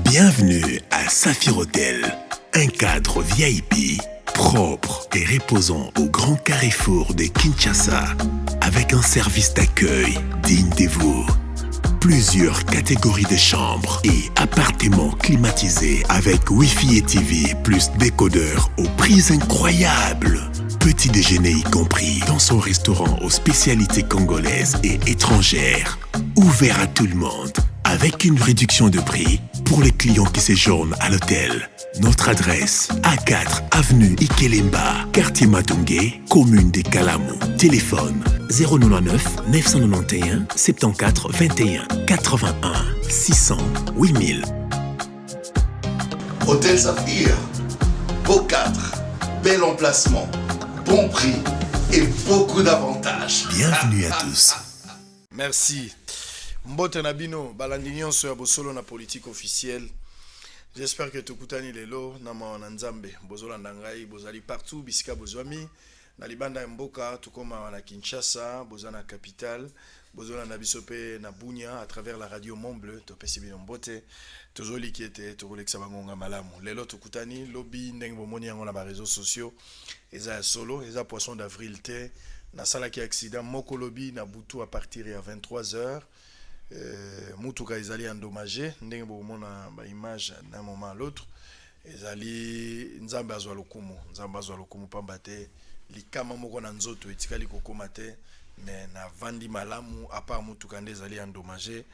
Bienvenue à Saphir Hotel, un cadre VIP, propre et reposant au grand carrefour de Kinshasa, avec un service d'accueil digne de vous. Plusieurs catégories de chambres et appartements climatisés avec Wi-Fi et TV plus décodeur aux prix incroyables. Petit déjeuner y compris dans son restaurant aux spécialités congolaises et étrangères. Ouvert à tout le monde avec une réduction de prix pour les clients qui séjournent à l'hôtel. Notre adresse, A4 avenue Ikelemba, quartier Matungé, commune des Kalamou. Téléphone 099 991 74 21 81 600 8000. Hôtel Saphir, beau cadre, bel emplacement, bon prix et beaucoup d'avantages. Bienvenue à tous. Merci. Mbote Nabino, balandinion sur Bosolo na politique officielle. J'espère que tukutani lelo na mawana nzambe. Bozola ndangai, bozali partout, bisika bozwami. Na libanda mboka, tukoma na Kinshasa, bozana capitale. Bozola na bisope na Bunia à travers la radio Mont Bleu. Topesi bino mbote. Tozoli qui était, tokoleksa bangonga malamu. Lelo tukutani, lobby ndenge bomoni yango na ba réseaux sociaux. Eza ya solo, eza poisson d'avril te. Na sala ki accident, moko lobby na butu à partir ya 23h. Mutuka ezali endommagé ndenge bomona ba image d'un moment à l'autre ezali nzambe azwa lokumu pamba te likama moko na nzoto etikali kokoma te mais na vandi malamu apa mutuka nde ezali endommagé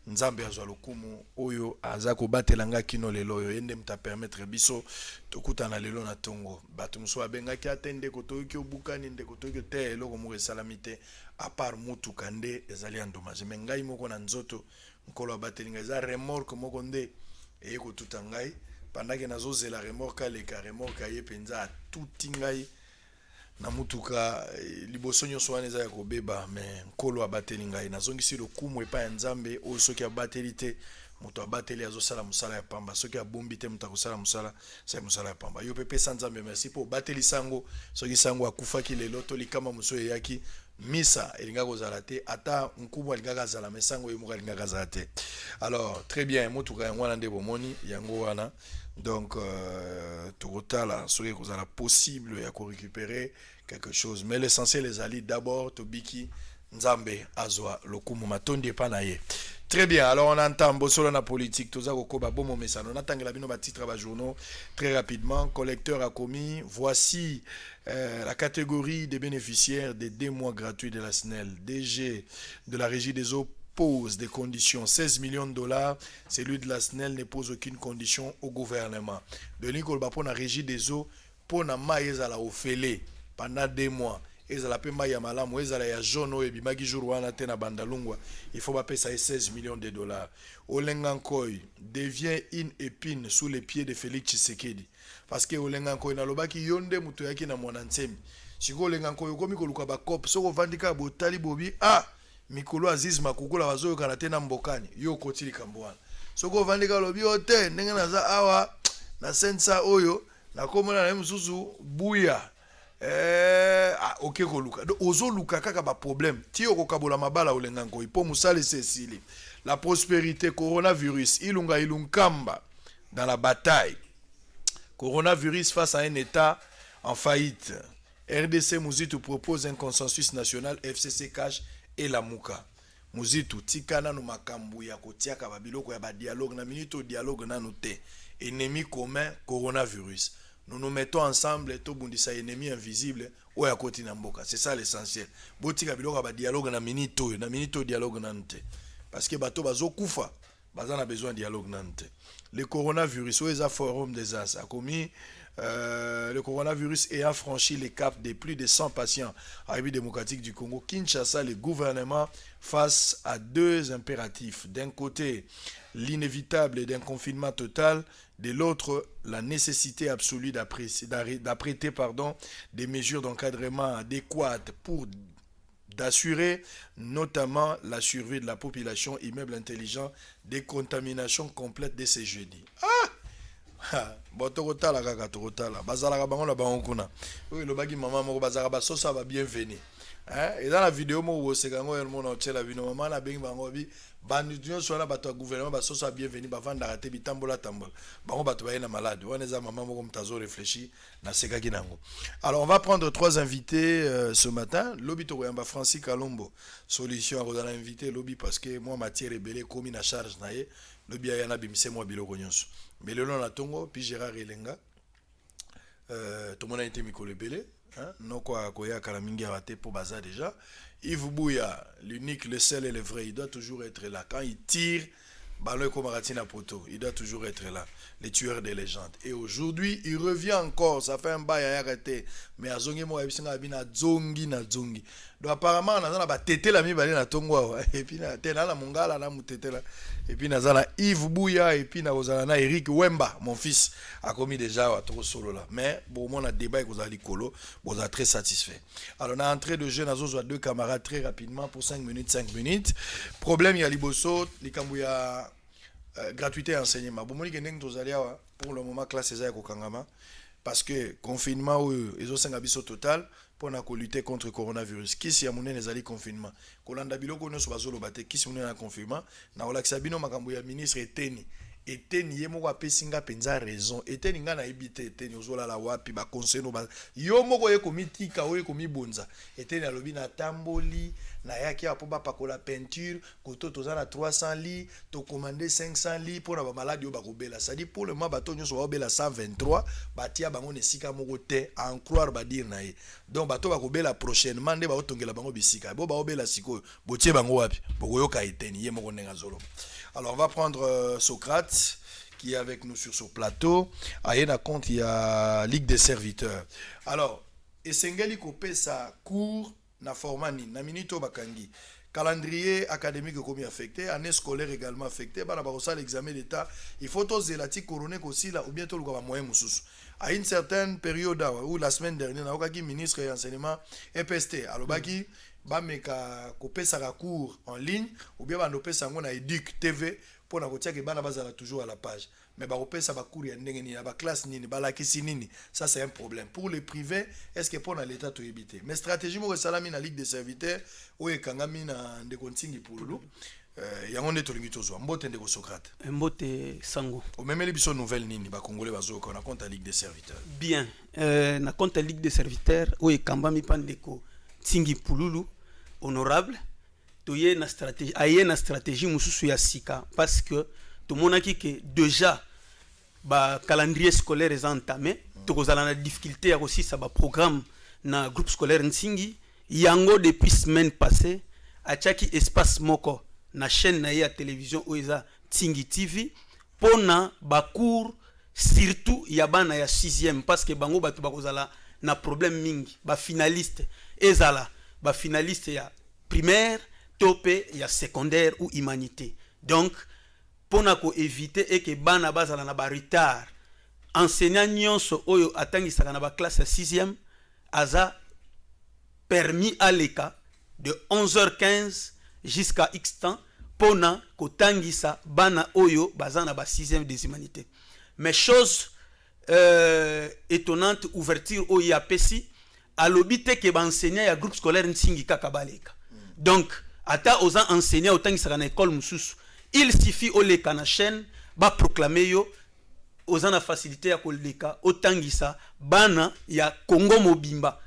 nzambe azwa lokumu oyo aza kobatelanga kino lelo oyo yende mta permettre biso tokutana lelo na tongo bato muso abengaki atende kotoki obukani nde kotoki te eloko moko esalami te à part mutuka nde ezali endommagé mais ngai moko na nzoto nkolo abatelinga eza remorque moko nde eye kotuta ngai pendant que nazozela remorque aleka remorque aye penza atuti ngai na mutuka liboso nyonso wana eza ya kobeba mais nkolo abateli ngai nazongisi lokumu epai ya nzambe oyo soki abateli te moto abateli azosala mosala ya pamba soki abombi te moto akosala mosala sai mosala ya pamba yo pepe sa nzambe merci mpo bateli sango soki sango akufaki lelo to likama moso eyaki misa elinga kozala te ata nkumu alingaka azala mais sango yemoka alingaka azala te. Alors très bien motuka yango wana nde bomoni yango wana donc tokotala soki kozala possible ya récupérer quelque chose mais l'essentiel ezali d'abord tobiki nzambe azwa lokumu matondi epa na ye. Très bien, alors on entend Bosolo na politique, tout ça koba bomo mesano. On attend la bino ba titre ba journaux très rapidement. Collecteur a commis. Voici la catégorie des bénéficiaires des 2 mois gratuits de la SNEL. DG de la Régie des eaux pose des conditions. 16 millions de dollars. Celui de la SNEL ne pose aucune condition au gouvernement. De l'incolba pour la Régie des eaux pour na maïs à la ofélé pendant 2 mois. Ezala pemba ya malamu ezala ya jaune oyo ebimaki jour wana te na bandalungwa il faut bapesa 16 millions de dollars. Olengankoi devient une épine sous les pieds de Félix Tshisekedi parce que Olengankoi nalobaki yonde muto yaki na mwana nsemi siko Olengankoi komi koluka ba cop soko vandika botali bobi mikolo Aziz Makukula bazoyo kana te na mbokani yo kotili kambwana soko vandika lobi ote ndenge naza awa na sensa oyo na komona na msusu buya ok koluka ozo luka kaka ba problème ti okokabola mabala Olengankoi po musale sesili la prospérité coronavirus ilunkamba dans la bataille coronavirus face à un état en faillite. RDC Muzitu propose un consensus national. FCC cache et la Mouka Muzitu tikana no makambu ya kotiaka ba biloko ya ba dialogue na minute dialogue nanu te ennemi commun coronavirus. Nous nous mettons ensemble et tout bundisa ennemi invisible ou à côté namboka. C'est ça l'essentiel. Botika biloko ba dialogue na minito dialogue nante. Parce que bato bazo kufa, bazana besoin de dialogue nante. Le coronavirus, où est forum des as a commis le coronavirus ayant franchi les caps de plus de 100 patients en République démocratique du Congo. Kinshasa, le gouvernement face à 2 impératifs. D'un côté, l'inévitable d'un confinement total. De l'autre, la nécessité absolue d'apprêter des mesures d'encadrement adéquates pour d'assurer notamment la survie de la population. Immeuble intelligent, décontamination complète de ces jeudis. Bon, tokotala kaka tokotala bazalaka bango na bango kuna oyo lobaki mama moko bazalaka basosa ba bienvenue Et dans la vidéo, moi, c'est quand on a la vidéo, maman a bien bangobi, bandition soit là, bateau gouvernement, bateau soit bienvenu, bavant d'arrêter, bitambola tambola. Bango bateau est malade. On est à maman, comme tazo réfléchi, na seka kinango. Alors, on va prendre 3 invités ce matin. Lobby Togoyamba Francis Kalombo, solution à vous inviter lobby parce que moi, matière rebelle, comme na charge nae, lobby ayana bimise moi biloko nyonso. Mais le long na tongo, puis Gérard Elenga, tout le monde a été Mikolo Belé. Non quoi koya kalamingi raté pour bazar déjà. Yves Bouya, l'unique, le seul et le vrai, il doit toujours être là. Quand il tire, ballon comme Ratina Poto, il doit toujours être là. Les tueurs des légendes. Et aujourd'hui, il revient encore. Ça fait un bail à arrêter. Mais à Zongi mo ebisanga bina zongi na zongi. Donc apparemment on a tété la mi balé na tongwa et puis na tena la mongala na mutete là. Et puis na zala Yves Bouya et puis na ozala na Eric Wemba, mon fils a commis déjà à trop solo là. Mais bon on a débat avec ozali kolo, on est très satisfait. Alors on a entré de jeu na zo 2 camarades très rapidement pour 5 minutes. Problème il y a liboso, likambuya gratuité et enseignement. Bon, pour le moment, classe est Kokangama parce que confinement, ils ont 5 habits total pour lutter contre le coronavirus. Qui si a mon les confinement? Kolanda biloko no so bazolo bate qui si on est en confinement? Na ola sabino makambo ya ministre eteni. Eteni yemo wa pesinga penza raison. Eteni nga na ibite eteni ozola la wapi ba conseil no ba. Yo moko ye komitika oye komibonza. Eteni alobi na tamboli na yaki apo ba pakola peinture koto toza na 300 lits to commander 500 lits pour na ba malade yo ba kobela. Ça dit pour le mois bato nyo so ba obela 123 batia bango ne sika moko te en croire ba dire na ye. Donc bato ba kobela prochainement nde ba otongela bango bisika. Bo ba obela siko botie bango wapi. Boko yoka eteni ye moko nenga zolo. Alors on va prendre Socrate qui est avec nous sur ce plateau. Ayena compte il y a Ligue des serviteurs. Alors Esengeli kopé sa cours na formani na minito bakangi. Calendrier académique comme affecté, année scolaire également affectée, bana ba ça l'examen d'état, il faut tous zelati couronner aussi là ou bientôt le gouvernement moyen mususu. À une certaine période où la semaine dernière na okaki ministre de l'enseignement EPST alobaki ba meka kopesa ka cours en ligne ou bien ba nopesa ngo na Educ TV pour na kotia ke bana bazala toujours à la page. Mais ba kopesa ba cours ya ndenge ni ba classe nini ba la kisi nini, ça c'est un problème. Pour les privés, est-ce que pour na l'état to éviter? Mais stratégie mo salami na Ligue des serviteurs o ekangami na ndekontingi pululu. Yango nde tolingi tozwa mbote ndeko Socrate. Mbote sango. O memeli biso nouvelle nini ba congolais bazoka na compte Ligue des serviteurs. Bien. Na compte Ligue des serviteurs o ekambami pandeko tingi pululu honorable. Toye na stratégie aye na stratégie mususu ya sika parce que tout le monde a dit que déjà ba calendrier scolaire est entamé. Tokozala na difficulté aussi ça ba programme na groupe scolaire nsingi yango depuis semaine passée a chaki espace moko na chaîne na ya télévision oeza Tingi TV pona ba cours surtout ya bana ya 6e parce que bango batu bakozala na problème mingi ba finaliste ezala ba finaliste ya primaire topé ya secondaire ou humanité. Donc pona ko éviter et que bana bazala na ba retard enseignant nyonso oyo atangisaka na ba classe ya 6e aza permis à l'écart de 11h15 jusqu'à X temps pona ko tangisa bana oyo bazana ba 6e des humanités. Mais chose étonnante ouverture oyo ya pesi alobite ke ba enseignant ya groupe scolaire nsingi kaka baleka. Donc ata oza enseignant otangisaka na école mususu il suffit au leka na chaîne ba proclamer yo ozana facilité ya koleka otangisa bana ya Congo mobimba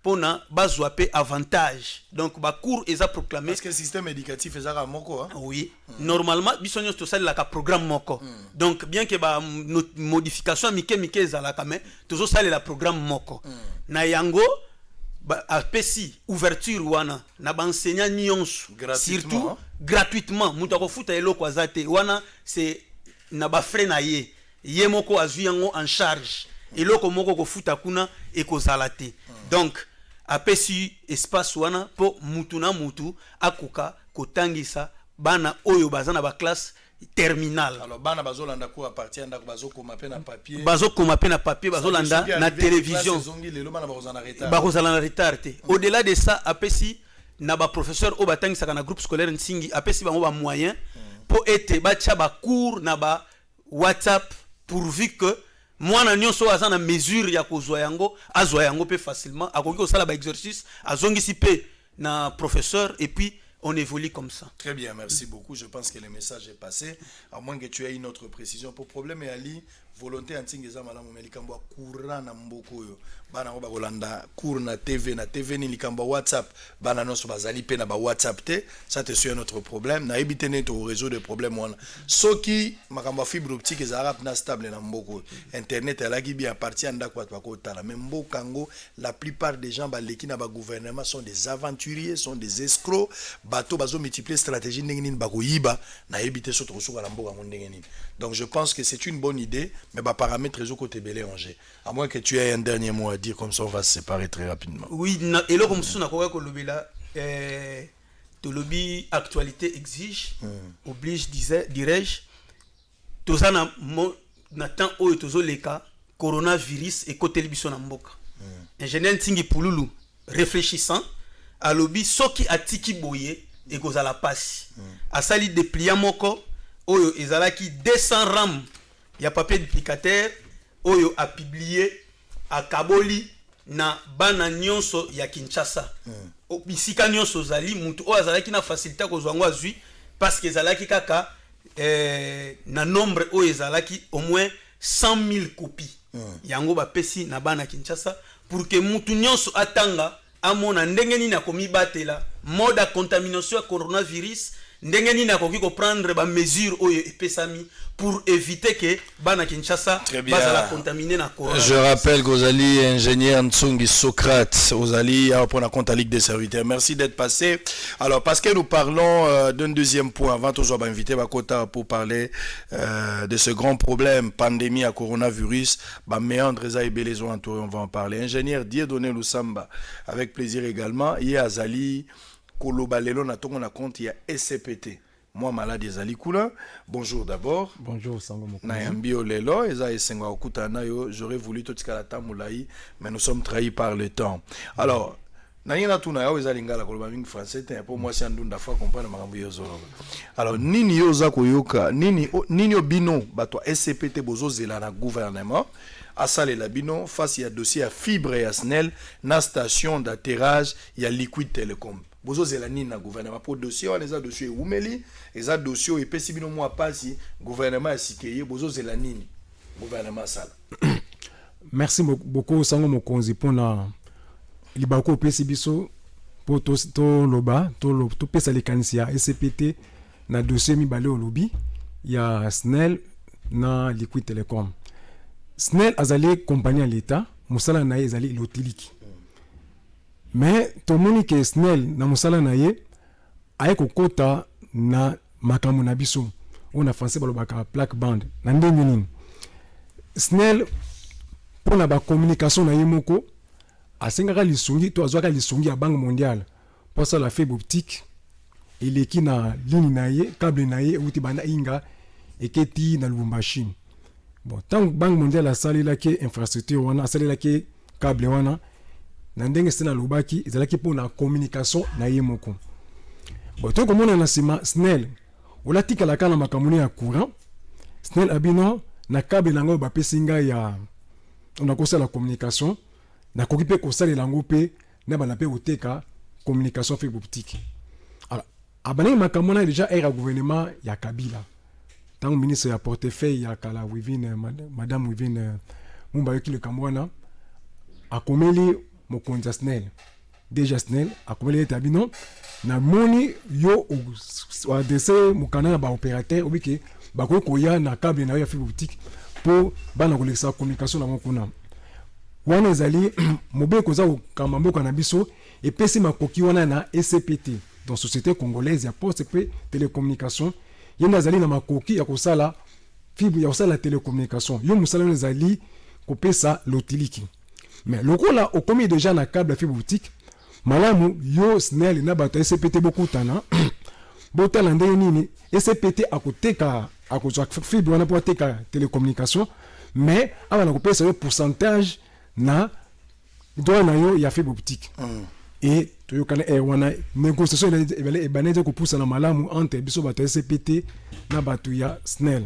pona bazwa pe avantage. Donc ba cours eza proclamé parce que le système éducatif ezaka moko hein? Oui. Normalement bisonyo to sala ka programme moko. Donc bien que ba modification mike ezala ka mais tozo sala la programme moko. Na yango ba apesi ouverture wana na ba enseignant nyonso surtout hein? Gratuitement mutu akofuta eloko azate wana c'est na ba frais na ye moko azwi yango en charge eloko moko kofuta kuna ekozala te. Donc apesi espace wana po mutu na mutu akoka kotangisa bana oyo bazana ba classe terminale. Alors bana bazolanda ko à partir ndako bazokoma pe na papier bazolanda na télévision bazolana retard te. Au-delà de ça apesi na ba professeur o batangisaka na groupe scolaire nsingi apesi bango ba moyen po ete bacha ba cours na ba WhatsApp pourvu que mwana nyonso azana mesure ya kozwa yango azwa yango pe facilement akoki kosala ba exercice azongisi pe na professeur et puis on évolue comme ça. Très bien, merci beaucoup. Je pense que le message est passé. À moins que tu aies une autre précision. Pour problème, Ali, volonté antingeza malamu melikambo courant na mboko yo. Bana ba kolanda cours na TV ni likambo WhatsApp. Bana no so bazali pe na ba WhatsApp te. Ça te suit notre problème. Na ebitene to réseau de problème wana. Soki makambo fibre optique ezara na stable na mboko. Internet elaki bien parti anda kwa ko tala. Mais mbokango la plupart des gens baleki na ba gouvernement sont des aventuriers, sont des escrocs. Bateau bazo multiplier stratégie ndenge nini bakoyiba na ebité so to suka na mboka ndenge nini. Donc je pense que c'est une bonne idée, mais bah paramètres réseau côté belé Angers. À moins que tu aies un dernier mot à dire, comme ça on va se séparer très rapidement. Oui, et là comme ça on a quoi que le là de lobby actualité exige, oblige dirais-je. Tout ça na temps où tozo les cas coronavirus et côté libiso na mboka. Ingénieur Tingi Pululu réfléchissant à lobby soki atiki boye et kozala passe. A sali dépliant moko oyo ezalaki 200 ram ya papier duplicateur oyo a publié a Kaboli na bana nyonso ya Kinshasa. Bisika nyonso zali mutu oyo azalaki na facilité kozwango azui parce que ezalaki kaka na nombre oyo ezalaki au moins 100 000 copies. Yango ba pesi na bana Kinshasa pour que mutu nyonso atanga amona ndenge nini akomi batela mode de contamination à coronavirus ndenge nini akoki ko prendre ba mesure oyo epesami pour éviter que bana Kinshasa bazala contaminé na coronavirus. Je rappelle qu'Ozali ingénieur Ntsongi Socrate Ozali pour la compte à Ligue des serviteurs. Merci d'être passé. Alors parce que nous parlons d'un deuxième point avant tous va inviter Bakota pour parler de ce grand problème pandémie à coronavirus, ba méandre eza ebelezo entouré, on va en parler. Ingénieur Dieudonné Lusamba avec plaisir également. Il y a Azali Kolobalelo na tongo na compte il y a SCPT. Moi malade ezali kula. Bonjour d'abord. Bonjour Sango Mokonzi. Na yambi olelo eza esenga okutana yo, j'aurais voulu tout tikala tamulayi mais nous sommes trahis par le temps. Alors na tuna yo ezali ngala koloba mingi français te pour moi c'est ndunda fa comprendre makambo yo zolo. Alors nini yo za koyoka nini obino bato SCPT bozo zela na gouvernement asale la bino face ya dossier à fibre et à SNEL na station d'atterrage ya Liquid Telecom. Bozo zela nini na gouvernement pour dossier on les a dossier umeli eza dossier et pesi bino moi pasi gouvernement asikeye bozo zela nini gouvernement sala. Merci beaucoup Sango Mokonzi pour na libako pesi biso pour to loba to pesa les kanisia SCPT na dossier mi balé au lobby ya SNEL na Liquid Telecom. SNEL azali compagnie à l'état musala na ezali lotiliki. Mais to moni ke SNEL na musala na ye aye kokota na makambo na biso on a français balobaka plaque bande na ndenge nini SNEL pour na ba communication na ye moko asengaka lisungi to azwaka lisungi ya Banque mondiale pour ça la fibre optique eleki na ligne na ye câble na ye uti banda inga eketi na Lubumbashi. Bon tant Banque mondiale asalela ke infrastructure wana asalela ke câble wana na ndenge sena lobaki ezalaki pour na communication na ye moko. Bon to komona na sima SNEL olatika la kana makamuni ya courant SNEL abino na câble nango ba pesinga ya on a conseillé la communication na kokipe kosala lango pe na bana pe oteka communication fibre optique. Alors abane makamona déjà era gouvernement ya Kabila tant ministre ya portefeuille ya kala Wivine madame Wivine Mumba yoki le Kamwana akomeli mokonza SNEL déjà SNEL akomeli tabino na moni yo o dese mukana ba opérateur obike bako koya na câble na ya fibre optique pour bana kolekisa communication na mokona wana ezali mobe koza kamambo kana biso epesi makoki wana na SCPT dans société congolaise ya poste pe télécommunication yenda ezali na makoki ya kosala fibre ya kosala télécommunication yo musala ezali kopesa lotiliki. Mais lokola okomi déjà na câble fibre optique malamu yo SNEL na bato SCPT beaucoup tana botala ndenge nini SCPT akoteka akozwa fibre wana po ateka télécommunication mais abana kopesa yo pourcentage na droit na yo ya fibre optique. Et toyokana wana négociation ebaneze ko poussa na malamu entre biso bato SCPT na bato ya SNEL.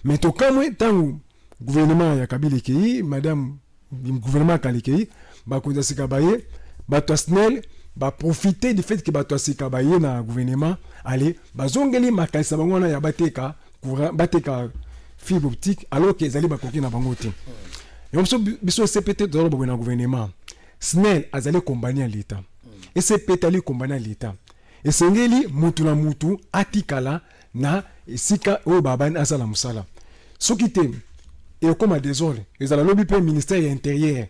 Mais to kamwe tangu gouvernement ya Kabila kei madame gouvernement Kalikei ba konza sika baye bato SNEL ba profiter du fait que bato asika ba ye na gouvernement allez bazongeli makanisa bango na ya bateka courant bateka fibre optique alors que ezali bakoki na bango te yo biso CPT dans le gouvernement SNEL azali compagnie à l'état et CPT ali compagnie à l'état et sengeli mutu na mutu atikala na esika o babani asala musala soki te et comme à désordre ezala lobi pe ministère intérieur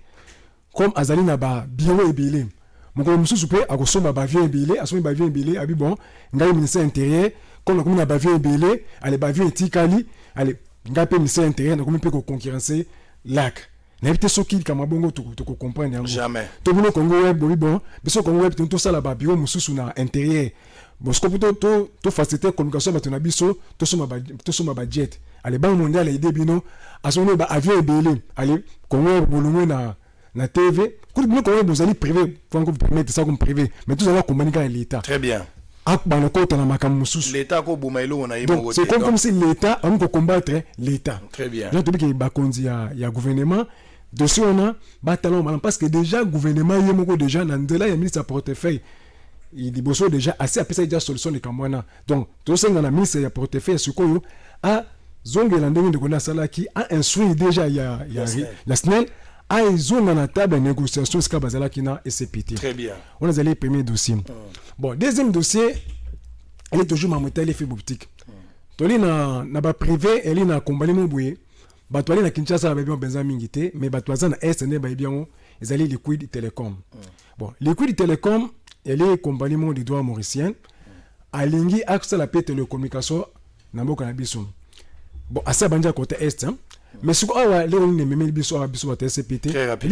comme azali na ba bureau ebele moko mususu pe akosomba ba vie ebele asomi ba vie ebele abi bon ngai ministère intérieur comme na ba vie ebele ale ba vie etikali ale ngai pe ministère intérieur na komi pe ko concurrencer lac na éviter soki kama bongo to comprendre yango jamais to bino Congo web bon biso Congo web to sala ba bureau mususu na intérieur bon ce que to faciliter communication ba to na biso to soma ba jet ale banque mondiale aide bino asoni ba avion ebele ale Congo bolongo na TV pour bino Congo vous allez privé faut que vous permettez ça comme privé mais tout ça va communiquer à l'état très bien akba na kota na makamu mususu l'état ko boma ilo na donc c'est comme si l'état a ko combattre l'état très bien donc tobiki ba konzi ya gouvernement dossier on a batalon malam parce que déjà gouvernement yemoko déjà na ndela ya ministre portefeuille il dit bosso déjà assez apesa déjà solution de kamwana donc to senga na ministre ya portefeuille sikoyo a zongela ndenge ndeko na salaki a instruit déjà ya la SNEL a zonga na table de négociation ska bazala kina SCPT. Très bien. On a allé premier dossier. Bon, deuxième dossier, elle est toujours mamota les fibre optique. Toli na ba privé, elle est na compagnie moboué. Ba toli na Kinshasa ba bien benza mingité, mais ba toza na SN ba bien ils allaient Liquid Telecom. Bon, Liquid Telecom, elle est compagnie mon du droit mauricien. Alingi accès la paix télécommunication na mboka na biso. Bon, asa banja côté est hein. Mais ce qu'on les on même biso wa TCPT que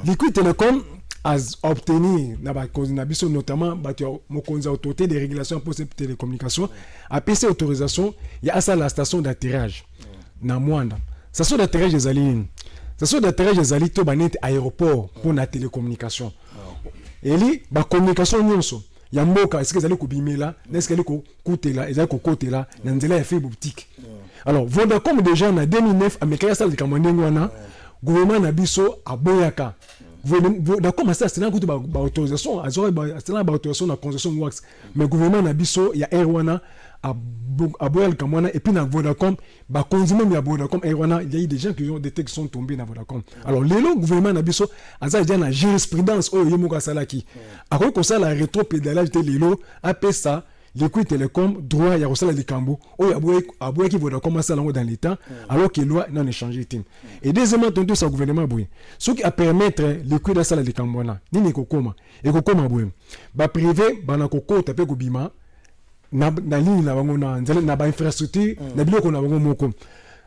Liquid Telecom a obtenu na biso notamment mokonza autorité de régulation pour ces télécommunications a PC autorisation il y a ça la station d'atterrage na Mwanda station d'atterrage des alliés to banet aéroport pour la télécommunication et li ba communication nyonso ya mboka est-ce que ezali ko bimela est-ce que ezali ko kutela ezali ko kotela na nzela ya fibre optique. Alors Vodacom déjà en 2009 amekaya ça likambo ndenge wana gouvernement na biso aboyaka Vodacom ça c'est na kutu ba autorisation azora c'est na ba autorisation na concession wax mais gouvernement na biso ya R1 aboya likambo wana et puis na Vodacom ba konzimo ya Vodacom R1 il y a eu des gens qui ont des textes qui sont tombés na Vodacom. Alors le gouvernement na biso azali déjà na jurisprudence oyo yemoka salaki akoki ko sala rétropédalage te lelo apesa Liquid Telecom droit ya kosala likambo oyo aboye ki Vodacom asala ngo dans l'état alors que loi non échangé tin et deuxièmement tonto sa gouvernement boye ce qui a permettre Liquid asala likambo na nini kokoma boye ba privé bana kokota pe kobima na ligne na bango na nzela na ba infrastructure na biloko na bango moko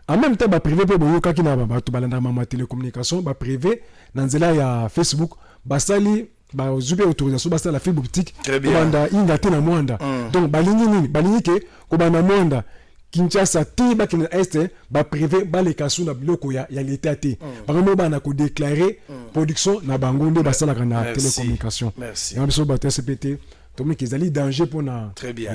en même temps ba privé pe boyo kaki na ba to balanda ma télécommunication ba privé na nzela ya Facebook basali ba zupe autorisation basa la fibre optique banda inga te na Mwanda donc balingi ke ko bana Mwanda Kinshasa te ba kina est ba privé ba le kasu na biloko ya l'état te bango bana ko déclarer production na bango nde basala na télécommunication merci et biso ba TCPT donc qu'ils allaient danger pour na très bien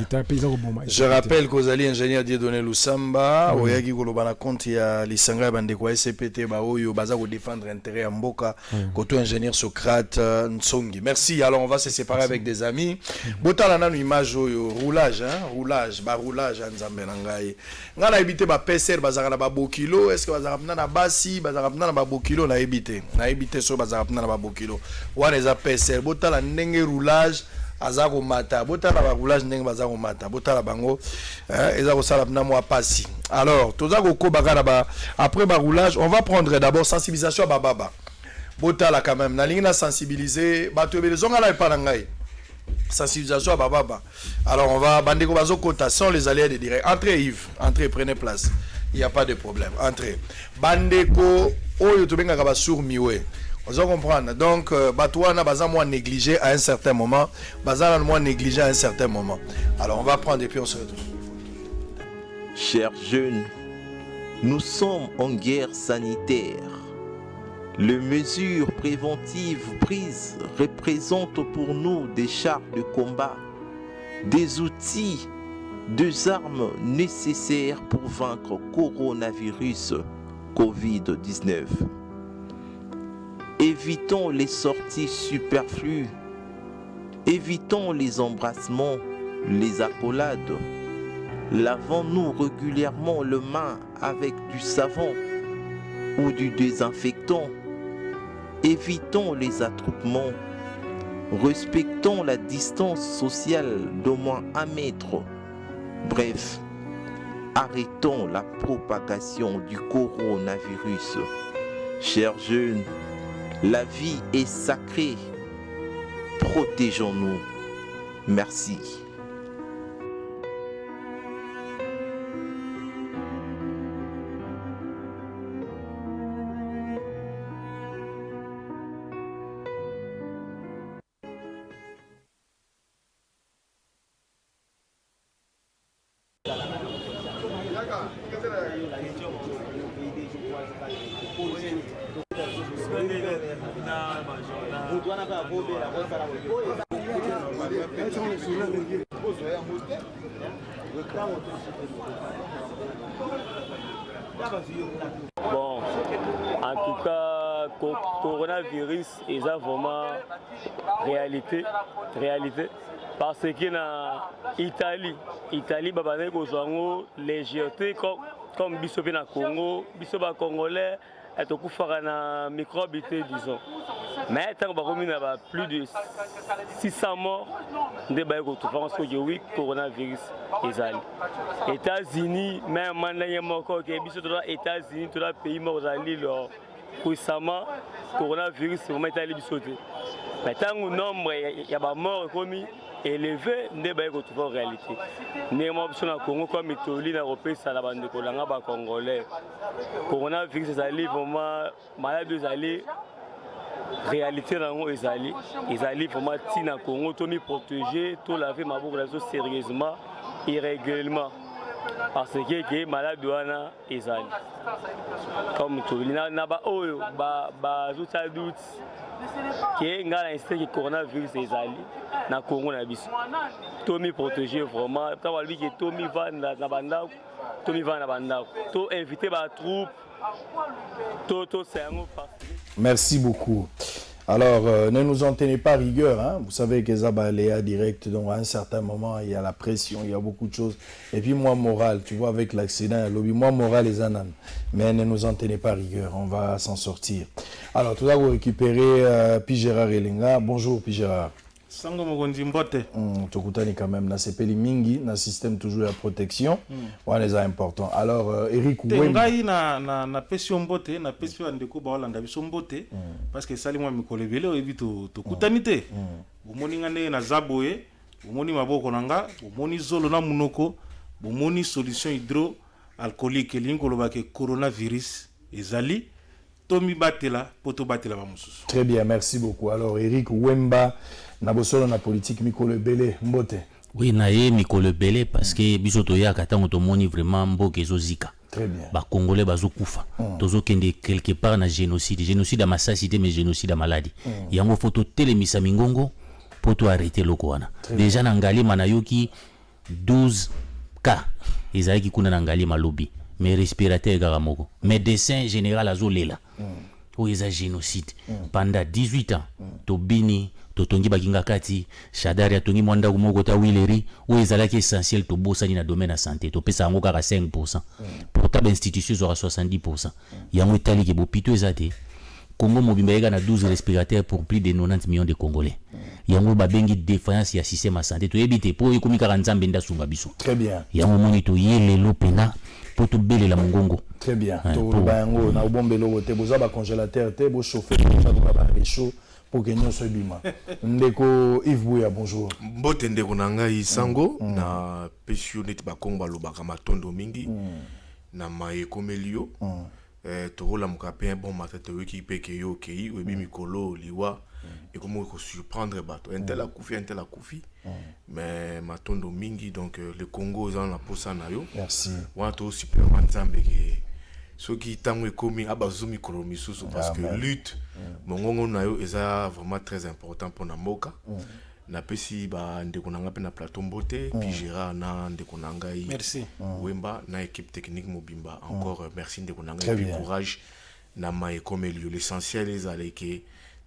je rappelle qu'aux alliés ingénieur Dieudonné Lusamba oyaki koloba na compte ya lisanga ya bande kwa SCPT ba oyo baza ko défendre intérêt ya mboka koto ingénieur Socrate Nsongi. Merci. Alors on va se séparer avec des amis botala na image oyo roulage nzambe na ngai ngana ebité ba PCR bazaka na ba bokilo est-ce que bazaka na basi bazaka na ba bokilo na ebité so bazaka na ba bokilo wana eza PCR botala ndenge roulage azako mata botala ba roulage ndenge bazako mata botala bango ezako sala na moi pasi. Alors tozako ko bakana ba après ba roulage on va prendre d'abord sensibilisation à baba botala quand même na lingi na sensibiliser bato ebelezonga na pa ngai sensibilisation à baba. Alors on va bandeko bazokota sans les alliés de direct entrez Yves entrez prenez place il y a pas de problème entrez bandeko oyo tobenga ka ba sur miwe. Vous comprenez donc Batouana baza moins négligé à un certain moment, bazana moins négligé à un certain moment. Alors on va prendre et puis on se retrouve. Chers jeunes, nous sommes en guerre sanitaire. Les mesures préventives prises représentent pour nous des chars de combat, des outils, des armes nécessaires pour vaincre coronavirus Covid-19. Évitons les sorties superflues Évitons les embrassements, les accolades. Lavons-nous régulièrement les mains avec du savon ou du désinfectant. Évitons les attroupements. Respectons la distance sociale d'au moins 1 mètre. Bref, arrêtons la propagation du coronavirus. Chers jeunes, la vie est sacrée. Protégeons-nous. Merci. Bon, en tout cas, coronavirus est vraiment réalité, parce que en Italie, babane kozwango légèreté comme biso na Congo, biso ba Congolais est au coufara na microbe disons. Mais tant qu'on a plus de 600 morts, de oui, coronavirus Israël. États-Unis, même maintenant États-Unis, tout le pays mort récemment, coronavirus vraiment Italie bisoté. Mais tant que le nombre y a mort commis élevé, ne ba en réalité. Néanmoins, na Congo comme Italie, Européen, ça la bande kolanga ba Congolais. Coronavirus Israël vraiment malade Israël. Réalité dans les alliés vraiment tina Congo tout nous protéger tout laver ma boucle sérieusement et régulièrement parce que malade douana ezali comme tout na ba oyo ba zuta doute que ngala insté que coronavirus ezali na Congo na biso tout nous protéger vraiment quand on dit que tout mi va na banda tout mi va na banda tout inviter ba troupe tout c'est un Merci beaucoup. Alors, ne nous en tenez pas rigueur. Hein. Vous savez que Zabaléa direct, donc à un certain moment, il y a la pression, il y a beaucoup de choses. Et puis moi, moral, tu vois, avec l'accident, lobby, moi, moral, les ananes. Mais ne nous en tenez pas rigueur, on va s'en sortir. Alors, tout d'abord, vous récupérez Pigérard Elinga. Bonjour, Pigérard. Sango Mogondi Mbote. Tokutani quand même, na sepeli mingi, na système toujours à protection. Ouais, les important. Alors, Eric Wemba. Tengai na pesi Mbote, na pesi Andeko ba Holanda biso Mbote parce que sali moi mikolo ebele oyebi tokutani te. Bomoni ngane na zaboye, bomoni maboko nanga, bomoni zolo na munoko, bomoni solution hydroalcoolique lingolo ba ke coronavirus ezali tomi batela poto batela ba mususu. Très bien, merci beaucoup. Alors, Eric Wemba Nabosolo na politique Mikolo Belé Mbote. Oui, naé Mikolo Belé parce que bisoto ya katango to moni vraiment mboke zozika. Très bien. Ba Congolais bazokufa. Tozo kende quelque part na génocide à massacité mais génocide à maladie. Yango photo telemisa mingongo poto arrêter loko wana. Déjà na ngali manayoki 12 cas. Ezali kuna na ngali malobi. Mais respirateur garamoko. Médecin général azolela. Où ils a génocide pendant 18 ans. Tobini totongi bakinga kati shadari atongi mwanda kumoko ta wileri où ils allaient essentiel to bosani na domaine de santé to pesa ngo kaka 5%. Pourtant l'institution sera 70%. Yango Italie ke bopito ezate. Congo mobimba ega na 12 respirateurs pour plus de 90 millions de Congolais. Yango babengi défaillance ya système de santé to ebite po ekomi kaka nzambe nda sumba biso. Très bien. Yango moni to yele lopena po to bele la mongongo. Très bien. To bango na bombelo te boza ba congélateur te bo chauffer ça doit ba réchaud pour que nous soyons bima. Ndeko Yves Bouya, bonjour. Mbote ndeko nangai sango na pesio neti ba Kongo balobaka matondo mingi na maekomelio tokola mukape bon matete wiki peke yo kei webi mikolo liwa et comment il surprendre bato intel a koufi mais matondo mingi donc le Congo ils ont la posa na yo. Merci. Wato superman zambe ke ce qui tango ekomi abazumi kolomisusu parce que lutte mongongo na yo eza vraiment très important pour na moka. Na pesi ba ndeko nanga pe na plateau Mbote puis Gérard na ndeko nangai merci Wemba na équipe technique mobimba encore merci ndeko nangai et courage na mai comme l'essentiel les aleke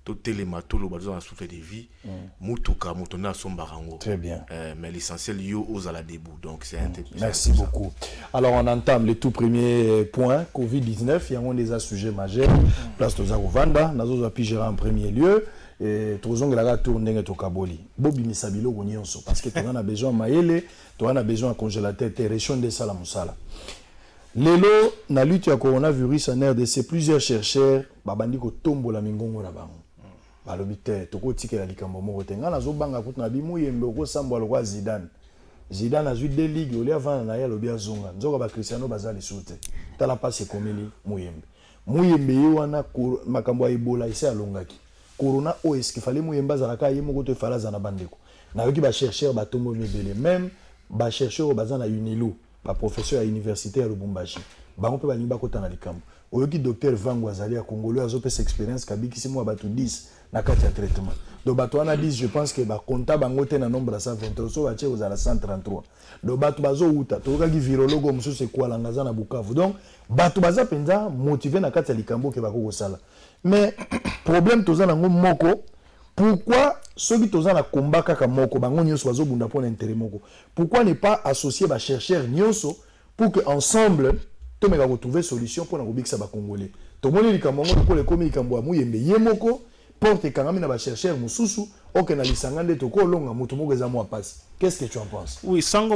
to telema to lo bazo na souffle de vie mutuka mutona sombarango. Très bien. Mais l'essentiel yo aux à la debout. Donc c'est Merci beaucoup. Alors on entame le tout premier point Covid-19, il y a des sujets majeurs. Place de Zagovanda, nazo pigera en premier lieu et tozonga la tourner to Kaboli. Bobi misabilo gonionso parce que tu en as besoin maele, tu en as besoin de congélateur, région de sala musala. Lelo na lutte ya coronavirus en RDC, plusieurs chercheurs babandi ko tombola mingongo na bango. Balobi te toko tikela likambo moko te ngana zo banga kutu na bimuyembe ko sambwa lo kwa Zidane. Zidane a joué des ligues au lieu avant na ya lobi azonga. Nzoka ba Cristiano bazali sute. Tala passe komeli muyembe. Muyembe wana makambo ya Ebola ise alongaki. Corona o est-ce qu'il fallait muyemba zalaka yemo ko to fala zana bandeko. Na yoki ba chercheur ba tombo mebele même ba chercheur bazana Unilu. Ba professeur à l'université à Lubumbashi bango pe balingi bakota na likambo oyoki docteur Vango azali ya Congolais azopesa expérience kabiki si moi batu 10 na kati ya traitement donc batu wana 10 je pense que ba compta bango te na nombre 123 so bache aux 133 donc batu bazo uta tokaki virologue mususu kwa langaza na Bukavu donc batu baza penza motivé na kati ya likambo ke bakoko sala mais problème toza nango moko. Pourquoi ceux qui sont na combat kaka moko bango nyonso bazo bunda pour intérêt moko? Pourquoi ne pas associer ba chercheurs nyonso pour que ensemble to meka retrouver solution pour na kobikisa ba congolais? To moni likambo ngo ko le komi likambo amuyembe yemoko porte kangami na ba chercheurs mususu oke na lisangande to ko longa mutu moko eza mo passe. Qu'est-ce que tu en penses? Oui, sango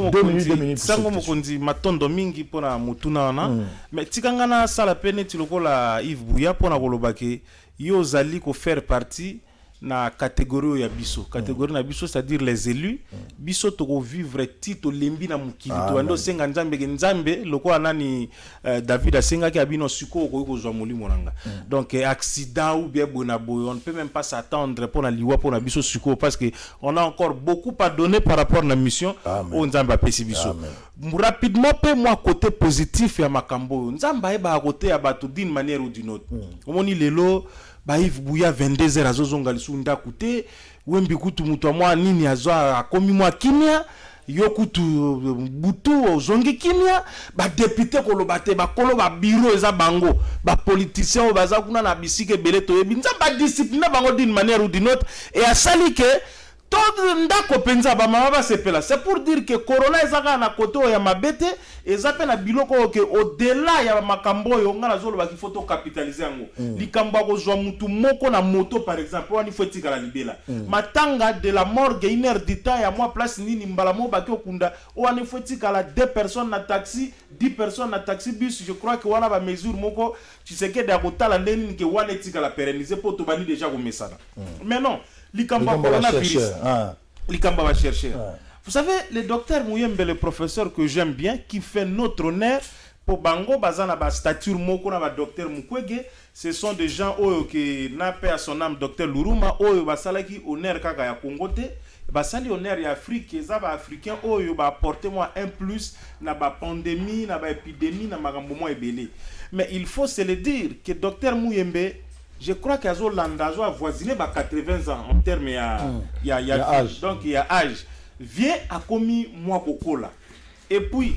mokonzi matondo mingi pona mutuna wana mais tikangana sala pene tilokola Yves Bouya pona kolobake yo zali ko faire partie na catégorie ya biso catégorie na biso c'est-à-dire les élus biso to vivre tito lembi na mukili to ando senga nzambe ke nzambe loko anani David asenga ki abino siko ko kozwa molimo nanga donc accident ou bien bonaboy on ne peut même pas s'attendre pour na liwa pour na biso siko parce que on a encore beaucoup à donner par rapport à la mission au nzambe apesi biso rapidement pe moi côté positif ya makambo nzambe eba à côté ya bato d'une manière ou d'une autre omoni lelo Baïf Bouya 22h azozonga lisunda kute wembi kutu mutu mwa nini azwa akomi mwa kimia yokutu butu ozongi kimia ba député kolobate ba kolo ba bureau eza bango ba politicien baza kuna na bisike belé toyebi nzamba discipline bango d'une manière ou d'une autre et asali que tout ndako penza ba mama ba sepela c'est pour dire que corona ezaka na koto ya mabete ezape na biloko que au-delà ya makambo yo ngana zolo ba ki photo capitaliser yango likambo ko zwa mutu moko na moto par exemple wani faut tika la libela matanga de la morgue 1h du temps ya moi place nini mbala mo ba ki okunda wani faut tika la 2 personnes na taxi 10 personnes na taxi bus je crois que wana ba mesure moko tu sais que da kotala ndeni ke wana tika la pérenniser pour to bani déjà ko mesana mais non Likamba coronavirus. Likamba va chercher. Vous savez, le docteur Mouyembe, le professeur que j'aime bien, qui fait notre honneur pour Bango, Bazana, ba stature Moko, na ba docteur Mukwege, ce sont des gens qui n'a pas à son âme, docteur Luruma, basala qui honneur kaka ya Congote, basali honneur ya Afrique, les africains, ba apporter moi un plus, na ba pandémie, na ba épidémie, na magambo mo ebele. Mais il faut se le dire que docteur Mouyembe, je crois qu'il y a voisiné 80 ans en termes il y a âge. Donc il y a âge. Viens à commis moi cocola. Et puis,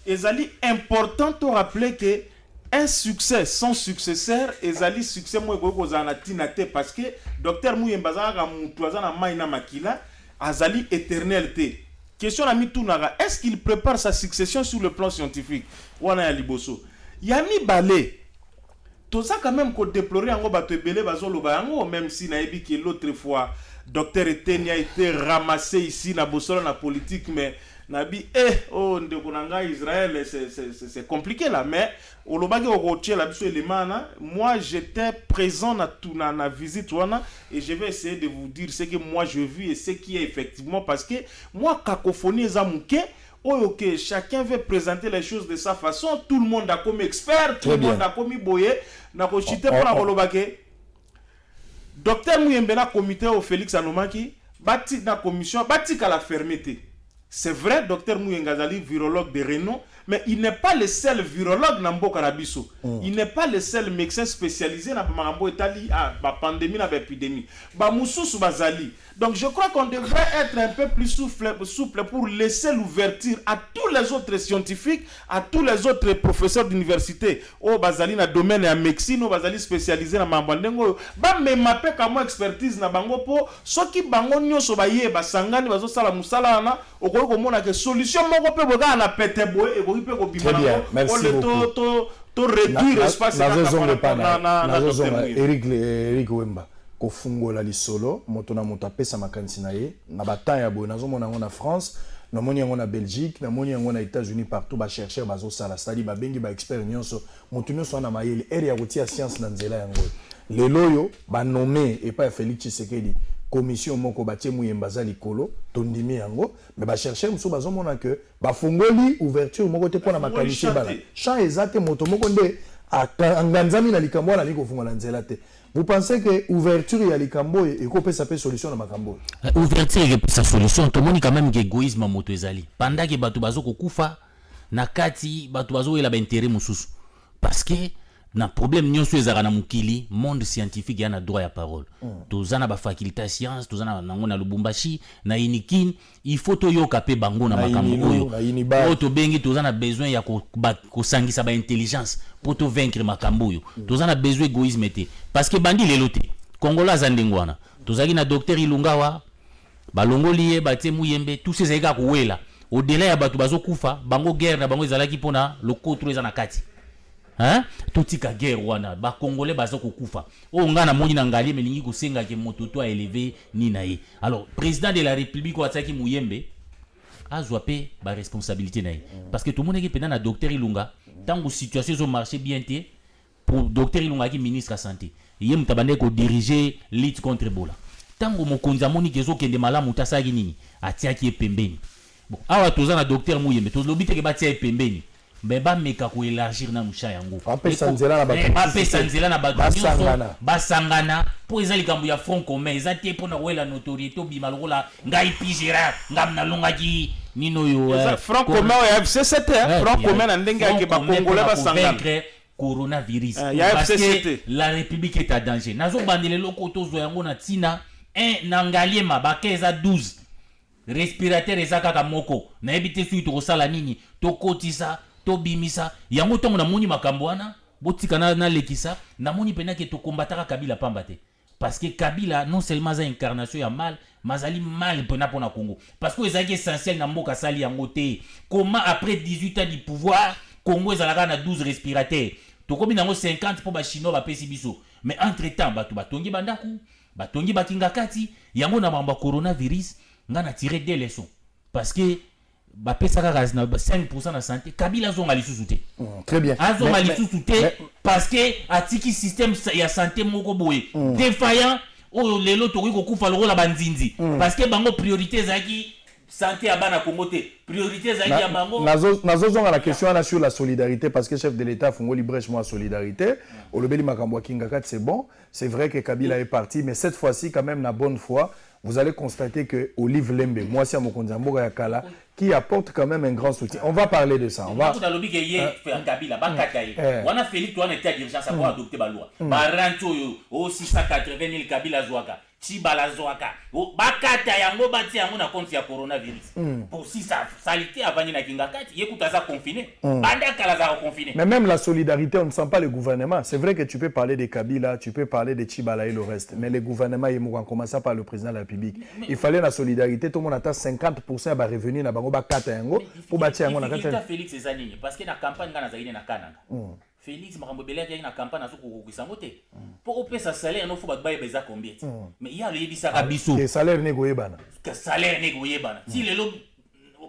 il est important de rappeler que un succès sans successeur, il succès moi parce que docteur Mouyembaza Moutoazana Maïna Makila azali éternalité. Question à Mitounara, est-ce qu'il prépare sa succession sur le plan scientifique? Wana Liboso. Yami Balé. Tout ça quand même qu'on déplorait en bateau belé bazolo bango même si naebi que l'autre fois docteur Eteni a été ramassé ici na bossolo na politique mais nabi oh ndekonanga Israël c'est compliqué là mais olobaki okotie la biso elemana moi j'étais présent na visite wana et je vais essayer de vous dire ce que moi je vis et ce qui est effectivement parce que moi cacophonie ezamuke ok, chacun veut présenter les choses de sa façon. Tout le monde a comme expert, tout le monde a comme boye. N'a pas chité pour la kolobake. Docteur Mouyembe na comité au Félix Anomaki, bâti na commission, bâti qu'à la fermeté. C'est vrai, docteur Mouyengazali, virologue de renom, mais il n'est pas le seul virologue dans Mboka Nabiso. Il n'est pas le seul médecin spécialisé dans la pandémie, dans l'épidémie. Ba Moussous Bazali. Donc je crois qu'on devrait être un peu plus souple pour laisser l'ouverture à tous les autres scientifiques, à tous les autres professeurs d'université. Oh, bazali na domaine ya médecine, oh, bazali spécialisé na mambandengo. Ba me mape kamo expertise na bango po soki bango nyonso baye basangani bazo sala musala na okoki komona ke solution moko pe boka na pete boye ekoki pe ko bimana ko to réduire espace na Eric Wemba kofungola lisolo moto na moto apesa makanisi na ye na batanya ya boye nazomona yango na France namoni yango na Belgique namoni yango na États-Unis partout ba chercheur bazo sala stadi ba bengi ba expert nyonso moto nyonso na mayele ere ya kotia science na nzela yango lelo yo ba nommé et pas Félix Tshisekedi commission moko batie muyemba za likolo tondimi yango mais ba chercheur muso bazomona que ba fungoli ouverture moko te pona makanisi bala champ ezate moto moko nde anganzami na likambo na liko fungola nzela te. Vous pensez que ouverture ya likambo ekopesa pe solution na makambo? Ouverture ekopesa solution to moni quand même que égoïsme moto ezali pendant que bato bazo kokufa na kati bato bazo ela ba intérêt mususu parce que na problème nyonso ezaka na mukili monde scientifique yana droit ya parole tozana ba faculté science tozana nango na Lubumbashi na Inikin il faut to yoka pe bango na makambo oyo to bengi tozana besoin ya ko sangisa ba intelligence pour to vaincre makambo yo tozana besoin égoïsme te parce que bandi lelo te Congolais zandengwana tozaki na docteur Ilungawa balongoli ye batie muyembe tous ces ega kuwela au delà ya bato bazokufa bango guerre na bango ezalaki pona lokotro ezana kati. Hein? Totika guerre wana ba congolais bazoko kufa o ngana moni na ngali melingi kosenga ke mototo a élevé ni nae. Alors président de la république wataki muyembe azwa pe ba responsabilité nae parce que tout le monde est pendant na docteur Ilunga tango situation zo marché bien té pour docteur Ilunga qui ministre de la santé yem tabande ko diriger lutte contre Ebola tango mokonza moni kezo kende malamu tasaki nini atiaki pembeni bon awa tozana docteur muyembe to lobite ke batia pembeni beba meka ko élargir na musha yango apesa nzela na bato basangana po ezali kambu ya front commun ezate po na wela notoriété bima lokola ngai pigera ngam na longaki nino yo front commun ya FCCT front commun na ndenge ya ke ba congolais basangana coronavirus parce que la république est en danger nazo bandele loko tozo yango na tina na ngaliema bakeza 12 respirateur ezaka ka moko na ebite suite to sala nini to kotisa to bimisa yango tongo na moni makambo wana botika na lekisa na moni pena ke to combataka Kabila pamba te parce que Kabila non seulement za incarnation ya mal mazali mal pena pona Congo parce que ezaki essentiel na mboka sali yango te comment après 18 ans du pouvoir Congo ezalaka na 12 respirateurs to komi nango 50 pour ba chinois ba pesi biso mais entre temps bato batongi bandaku batongi bakinga kati yango na mamba coronavirus ngana tirer des leçons parce que ba pesa ka 5% na santé Kabila zonga lisusu te très bien azonga lisusu te parce que atiki système ya santé moko boye défaillant o lelo to ko kufa lokola banzinzi parce que bango priorité zaki santé ya bana Congo te priorité zaki ya bango nazo zonga la question là sur la solidarité parce que chef de l'état fungoli brèche moi solidarité au lobeli makambo kinga kat c'est bon c'est vrai que Kabila est parti mais cette fois-ci quand même na bonne foi vous allez constater que Olive Lembe, moi c'est Mokonzi Mboka Yakala, qui apporte quand même un grand soutien. On va parler de ça. On va. Dans le lobby qui est fait en Kabila, Bakataye. On a fait l'itoine était d'urgence pour adopter la loi. Baranto au 680 000 Kabila Zouaka. Chibala Zouaka. Bakataye yango bati yango na compte ya coronavirus. Pour si ça salité avant na kingakati, yekuta ça confiné. Banda kala za confiné. Mais même la solidarité, on ne sent pas le gouvernement. C'est vrai que tu peux parler de Kabila, tu peux parler de Chibala et le reste, mais le gouvernement il m'a commencé par le président de la République. Il fallait la solidarité, tout le monde attend 50% à revenir na bango bakata yango pour bâtir yango na kata. Félix ezanini parce que na campagne ngana zaine na kananga. Félix makambo belaki na campagne azo kokokisa ngote. Pour opesa salaire no faut ba baye beza combien. Mais il y a le yebisa kabiso. Le salaire ne goyebana. Que salaire ne goyebana. Si le lo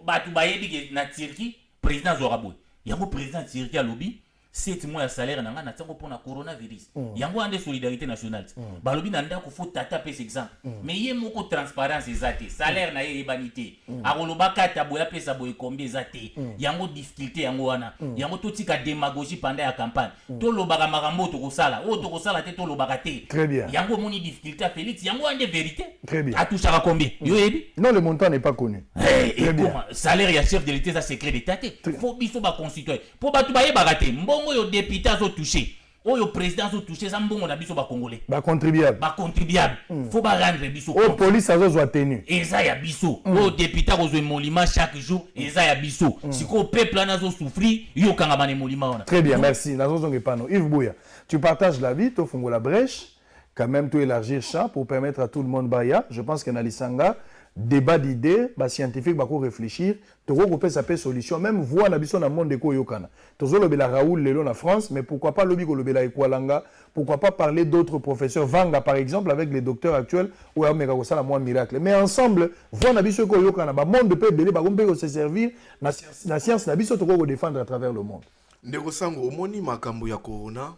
batu bayebi na Turquie président Zorabo. Yango président Turquie a lobby 7 mois de salaire na ngana tango pona coronavirus. Yango ande solidarité nationale. Ba lobby na ndako faut tata pesa exemple. Mais yé moko transparence ezate. Salaire na yé banité. Akoloba kata boya pesa boye combien ezate. Yango difficulté yango wana. Yango totika démagogie pendant la campagne. To lobaka makambo to kosala. O to kosala te to lobaka te. Très bien. Yango moni difficulté à Félix. Yango ande vérité. Très bien. A touché à combien? Yo yebi? Non, le montant n'est pas connu. Très bien. Salaire ya chef de l'État ça secret d'État. Faut biso ba constituer. Pour batu ba yeba raté. Mbongo yo député zo touché. oyo président zo touché ça mbongo na biso ba congolais contribuable faut ba rendre biso police azo zo tenu eza ya biso o député ko zo molima chaque jour eza ya biso siko peuple na zo souffrir yo kanga bane molima ona. Très bien, merci nazo zonge pano Yves Bouya, tu partages la vie to fungo la brèche quand même to élargir champ pour permettre à tout le monde baya. Je pense que na lisanga débat d'idées, scientifique, réfléchir, tu peux ça solution, même voir la biso dans le monde de Koyokana. Tu as le Raoul Lelo en France, mais pourquoi pas le Bela Ekwalanga, pourquoi pas parler d'autres professeurs, Vanga par exemple, avec les docteurs actuels, ou à Megakosala, moi, miracle. Mais ensemble, voir la biso Koyokana, le monde de Pébélé, on peut se servir, la science, la biso, tu peux défendre à travers le monde. Negosango, au moni makambo ya corona,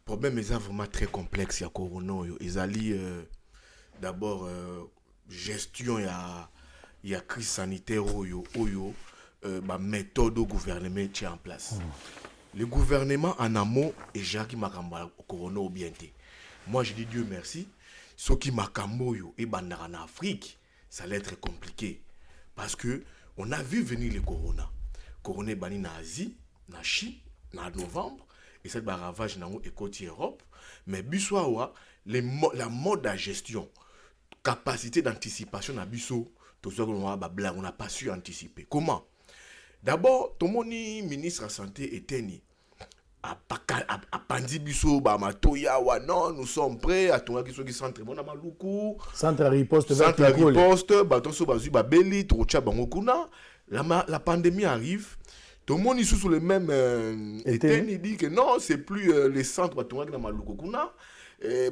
problème est vraiment très complexe ya corona, ils allient d'abord. Gestion il y a crise sanitaire ma méthode au gouvernement tient en place. Le gouvernement en amont et Jacques Makamba au corona au bien. Moi je dis Dieu merci. Ce qui Makambo et bandara en Afrique, ça allait être compliqué parce que on a vu venir le corona. Corona bani na Asie, na Chine, na novembre et cette ravage na et côté Europe, mais biswawa la mode de gestion. Capacité d'anticipation na biso on n'a pas su anticiper. Comment? D'abord, ton moni ministre de la santé était ni a pandi biso ba matoya wa non nous sommes prêts à ton qui centre bon na maluku centre riposte ba to so bazu ba beli to cha bango kuna la pandémie arrive. Tout le monde est sous le même il dit que non, c'est plus les centres ba to na maluku kuna.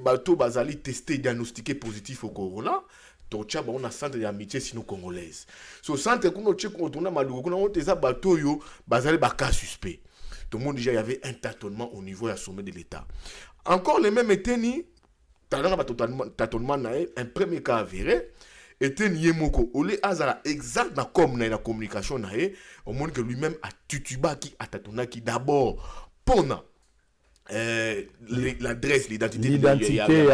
Bato bazali testé diagnostiqué positif au corona tocha ba on a centre d'amitié sino congolaise so centre kuno tche ko tona maluko kuna on teza bato yo bazali ba cas suspect. Tout le monde déjà il y avait un tâtonnement au niveau du sommet de l'état. Encore les mêmes éteni talanga ba tâtonnement na un premier cas avéré éteni yemoko olé azala exact na comme na communication na au monde que lui-même a tutuba qui a tâtonnaki d'abord pona l'adresse, l'identité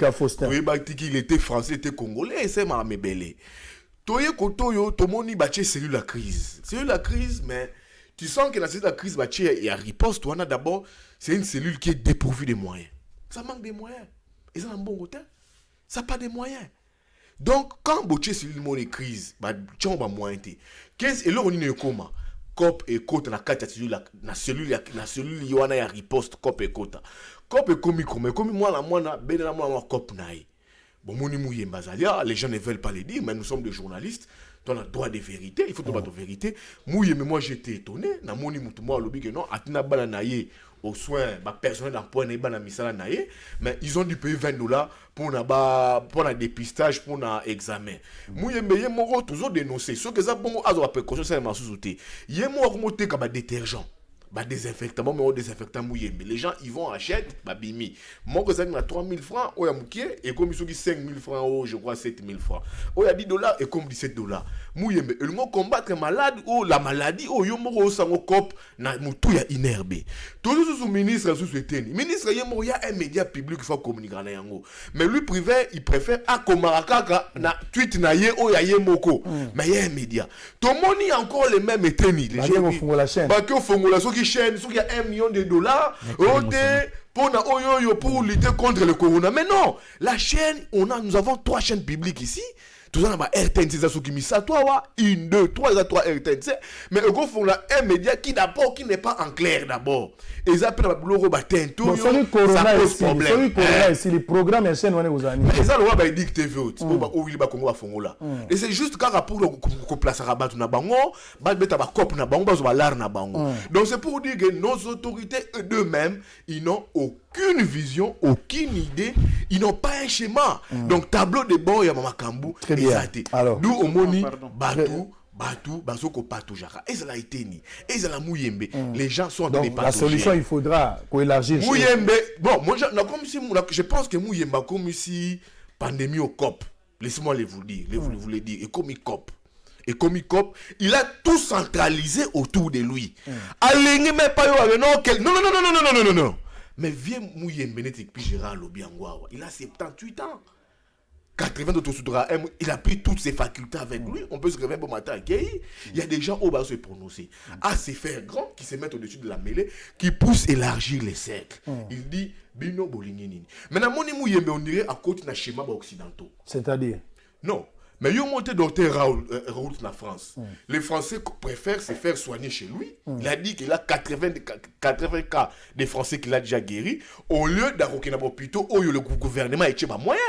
à Faustin. Oui, il était français, il était congolais, c'est ma mébélé. Toye kotoyo, tomoni bache cellule la crise. Cellule la crise, mais tu sens que la cellule la crise bache et à riposte, on a d'abord, c'est une cellule qui est dépourvue de moyens. Ça manque de moyens. Et ça a un bon côté. Ça n'a pas de moyens. Donc, quand bache cellule mon crise, bah, tu as un moyen. 15 et là on est comment? Cop et côte na carte na cellule yoana ya riposte cop et côte mais comme moi na bena moi cop naï bon moni mouye mbazalia les gens ne veulent pas le dire mais nous sommes des journalistes on a droit de vérité il faut trouver de vérité mouye mais moi j'étais étonné na moni mutu moi lobi que non atina bana naïe aux soins personnel d'emploi na bana misala naïe mais ils ont dû payer $20 pour un dépistage pour un examen. Mouye meye moko toujours dénoncer ce que ça bon azo précaution ça m'a sous-sauté. Yé mo ko moté ka ba détergent. Ba désinfectant mais désinfectant mouye mais les gens ils vont acheter ba bimi. Moi que ça na 3000 francs o ya mukie et comme ils 5000 francs ou je crois 7000 francs. O ya $10 et comme $17. Mouye mais ils vont combattre malade ou la maladie o yo moko sango cop na mutu ya inerbe. Tout sous ministre sous eteni. Ministre yé mo ya un média public faut communiquer na yango. Mais lui privé il préfère akomarakaka na tweet na ye o ya ye moko. Mais il y a un média. Tout le monde encore les mêmes eteni. Les gens font la chaîne. Ba que font la chaîne, il y a $1 million pour lutter contre le corona. Mais non, la chaîne, nous avons 3 chaînes publiques ici. Tout ça, RTN, c'est ça qui mis ça. 1, 2, 3 RTN. Mais eux font un média qui d'abord, qui n'est pas en clair d'abord. Et ils appellent le bureau batin. Tout ça pose problème. C'est le programme et chaîne, vous avez. Mais ça, le roi, il dit que TV, où il va Congo à Fongola. Et c'est juste quand rapport qu'on place à Rabat na bango, bah mettre à cop na bango, bah l'art na bango. Donc c'est pour dire que nos autorités eux-mêmes, ils n'ont aucune vision, aucune idée, ils n'ont pas un schéma. Donc tableau de bord, il y a Makambu. Très bien. Alors, nous au Moni, Batou, Basoko Patou Jara. Et ça l'a été ni. Et ça l'a Mouyembe. Les gens sont dans les pathogènes. La solution, il faudra qu'on élargisse. Mouyembe. Bon, moi, je pense que Mouyembe, comme si pandémie au COP. Laissez-moi vous le dire. Vous le dire. Et comme il COP. Il a tout centralisé autour de lui. Aligné, mais pas non. Mais vieux Mouyembe, puis Gérard Lobiangwa. Il a 78 ans. 80 d'autres soudra, il a pris toutes ses facultés avec lui. On peut se réveiller bon matin à Guéhi. Il y a des gens au bas se prononcer. À se faire grand, qui se mettent au-dessus de la mêlée, qui poussent élargir les cercles. Il dit, Bino Bolinini. Maintenant, on dirait à côté d'un schéma occidentaux. C'est-à-dire? Non. Mais il y a monté docteur Raoult la France. Les Français préfèrent se faire soigner chez lui. Il a dit qu'il a 80 cas de Français qu'il a déjà guéris. Au lieu d'avoir un hôpital où le gouvernement est moyen.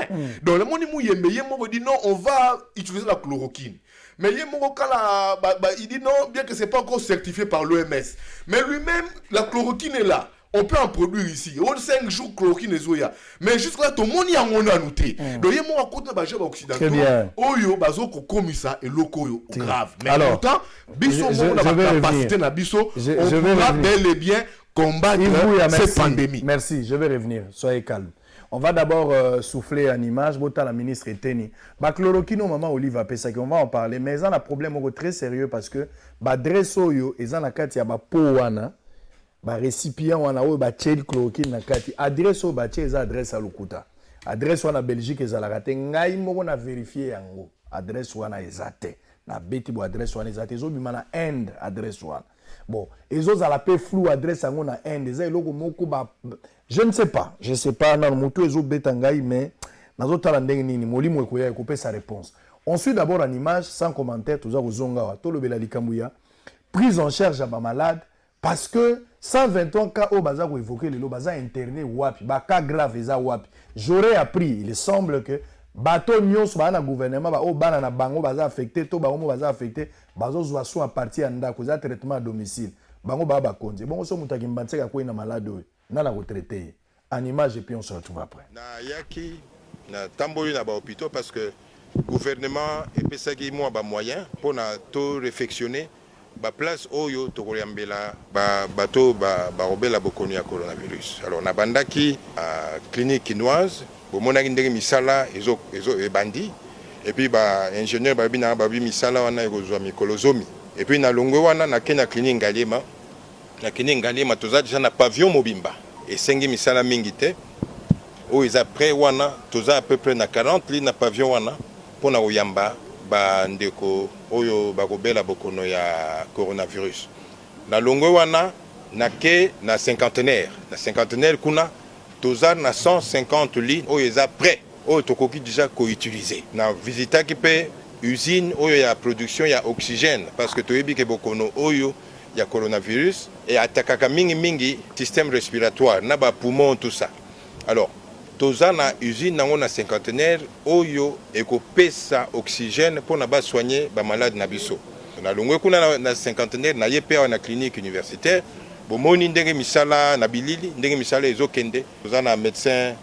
Donc le monde dit non, on va utiliser la chloroquine. Mais il dit non, bien que ce n'est pas encore certifié par l'OMS. Mais lui-même, la chloroquine est là. On peut en produire ici. On 5 jours chloroquine et zoya. Mais jusque-là, tout le monde y a noté. Donc, il y a mon côté de occidentaux. Très bien. Oyo, bazo, comme ça, et loko, grave. Mais alors, pourtant, biso, on a la capacité na biso, on pourra bel et bien combattre cette pandémie. Merci, je vais revenir. Soyez calme. On va d'abord souffler en image. Bota la ministre Eteni. Ba chloroquine au moment Olive a pesa on va en parler. Mais il y a un problème très sérieux parce que ba dresoyo, ils ont la carte ya ba powana. Ba récipient wana oyo ba tchel chloroquine na kati adresse o ba tchel adresse à Lokuta adresse wana Belgique ezalaka te ngai moko na vérifier yango adresse wana ezate na beti bo adresse wana ezate zo bima na end adresse wana bon ezo za la pe flou adresse yango na end eza eloko moko ba je ne sais pas na moto ezo beta ngai mais nazo tala ndenge nini molimo ekoya ekope sa réponse on suit d'abord en image sans commentaire toza kozonga wa to lobela likambuya prise en charge à ba malade. Parce que 123 cas au Baza ko évoqué les Baza interné wapi, ba cas grave eza wapi. J'aurais appris, il semble que bateau nyos ba na gouvernement ba o bana na bango Baza affecté to ba o Baza affecté, bazo zwa so à partir anda ko za traitement à domicile. Bango ba konzi. Bon so mutaki mbantseka ko ina malade na na ko traiter. En image et puis on se retrouve après. Na yaki na tamboli na ba hôpital parce que gouvernement et pesaki moi ba moyen pour na to réfectionner ba place oyo tokoyambela ba bato ba robela bokono ya coronavirus. Alors na bandaki clinique quinoise bomonaki ndenge misala ezo ebandi et puis ba ingénieur ba bina ba bi misala wana ekozwa mikolozomi et puis na longwe wana na kena clinique Ngalema na clinique Ngalema toza déjà na pavillon mobimba et sengi misala mingi te o eza près wana toza à peu près na 40 lits na pavillon wana pona oyamba ba ndeko oyo bakobela bokono ya coronavirus na longwe wana na ke na cinquantenaire kuna toza na 150 lits oyo eza prêt oyo tokoki déjà ko utiliser na visita ki pe usine oyo ya production ya oxygène parce que toyebi ke bokono oyo ya coronavirus et atakaka mingi système respiratoire na ba poumon tout ça alors toza na usine nango na cinquantenaire oyo ekopesa oxygène pour na ba soigner ba malade na biso na longwe kuna na cinquantenaire na yepe na clinique universitaire bomoni ndenge misala na bilili ndenge misala ezokende toza na médecin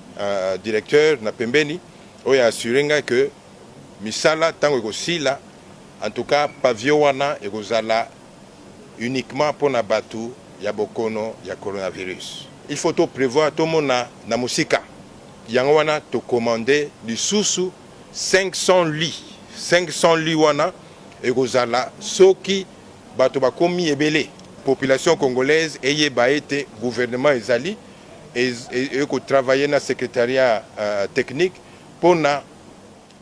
directeur na pembeni oyo assurenga que misala tango ekosila en tout cas pavillon wana ekozala uniquement pour na batu ya bokono ya coronavirus il faut to prévoir to mona na musika yango wana to commander lisusu 500 lits wana ekozala soki bato bakomi ebele population congolaise eyeba ete gouvernement ezali et ko travailler na secrétariat technique pour na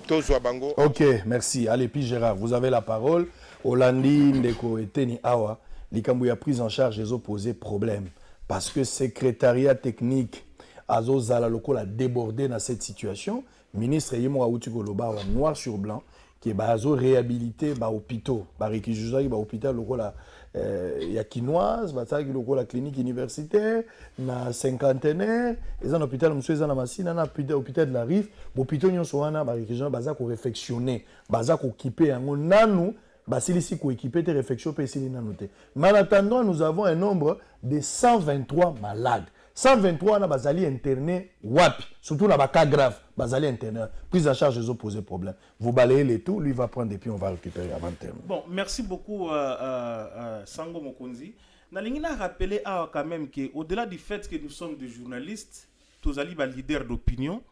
tozwa bango. OK, merci. Allez, puis Gérard, vous avez la parole. Olandi ndeko eteni awa likambo ya prise en charge les opposés problème parce que secrétariat technique azozala lokola débordé dans cette situation ministre yemo auti koloba noir sur blanc qui bazo réhabiliter ba hôpitaux ba réquisition ba hôpital lokola ya quinoise bataki lokola clinique universitaire na cinquantenaire et un hôpital monsieur za na masina na hôpital de la Rive hôpital nyonso wana ba réquisition baza ko réfectionner baza ko équiper yango nanu basilisi ko équiper te réfection pe sili nanu te mais en attendant nous avons un nombre de 123 malades 123 na bazali interné wapi surtout na cas grave bazali interné prise en charge des opposés problème vous balayez les tout lui va prendre et puis on va récupérer avant terme. Bon, merci beaucoup Sango Mokonzi. Nalingi na rappeler quand même que au-delà du fait que nous sommes des journalistes, tous ali ba leaders d'opinion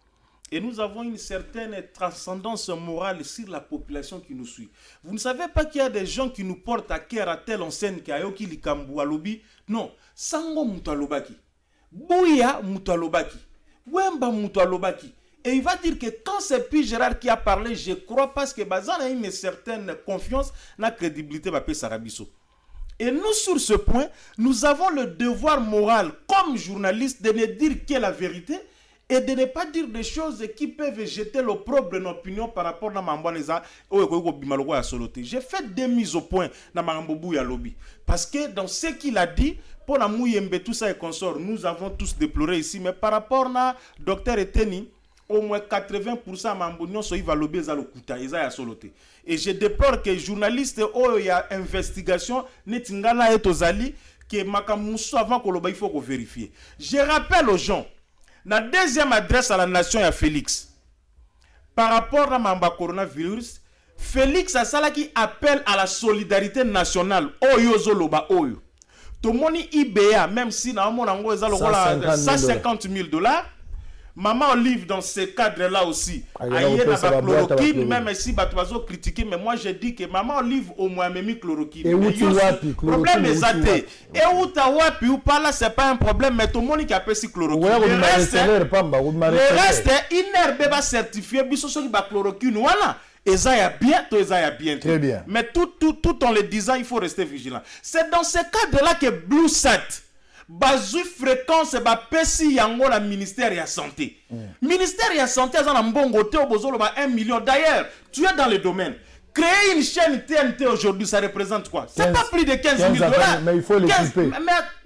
et nous avons une certaine transcendance morale sur la population qui nous suit. Vous ne savez pas qu'il y a des gens qui nous portent à cœur à telle enseigne qu'ayoki likambu alobi. Non, Sango mutalobaki. Bouya mutalobaki. Wemba mutalobaki. Et il va dire que quand c'est Pi Gérard qui a parlé, je crois parce que Bazan a une certaine confiance, la crédibilité va payer Sarabiso. Et nous, sur ce point, nous avons le devoir moral, comme journalistes, de ne dire qu'est la vérité et de ne pas dire des choses qui peuvent jeter l'opprobre de nos opinions par rapport à Mambouaneza. J'ai fait des mises au point dans Mambobou et Lobby. Parce que dans ce qu'il a dit, pour la Mouyembe, tout ça et consort, nous avons tous déploré ici, mais par rapport à Dr Eteni, au moins 80% Mambouignon sont va lobby za lokuta, ils a soloté. Et je déplore que les journalistes, il y a investigation, netingana et tozali, que Makamoussou avant qu'on il faut vérifier. Je rappelle aux gens, la deuxième adresse à la nation, il y a Félix. Par rapport à Mamba coronavirus, Félix a ça qui appelle à la solidarité nationale. Oyo zoloba oyo. Tout le monde IBA, même si dans mon ango, 150 000 $. Maman Olive, dans ce cadre-là aussi, aïe n'a pas chloroquine, même si tu critiquer, mais moi je dis que Maman Olive au moins même chloroquine. Et où tu le problème est athée. Et où tu as ou pas là, c'est pas un problème, mais tout le monde qui a payé chloroquine. Le reste, il n'est pas certifié, il y a chloroquine, voilà. Et ça y a bien. Très bien. Mais tout en le disant, il faut rester vigilant. C'est dans ce cadre-là que BlueSat, bazu fréquence ba pesi yango la ministère de la santé. Ministère de la santé a un bon côté au besoin de 1 million. D'ailleurs, tu es dans le domaine. Créer une chaîne TNT aujourd'hui, ça représente quoi? C'est pas plus de 15 000 $. Mais il faut l'équiper.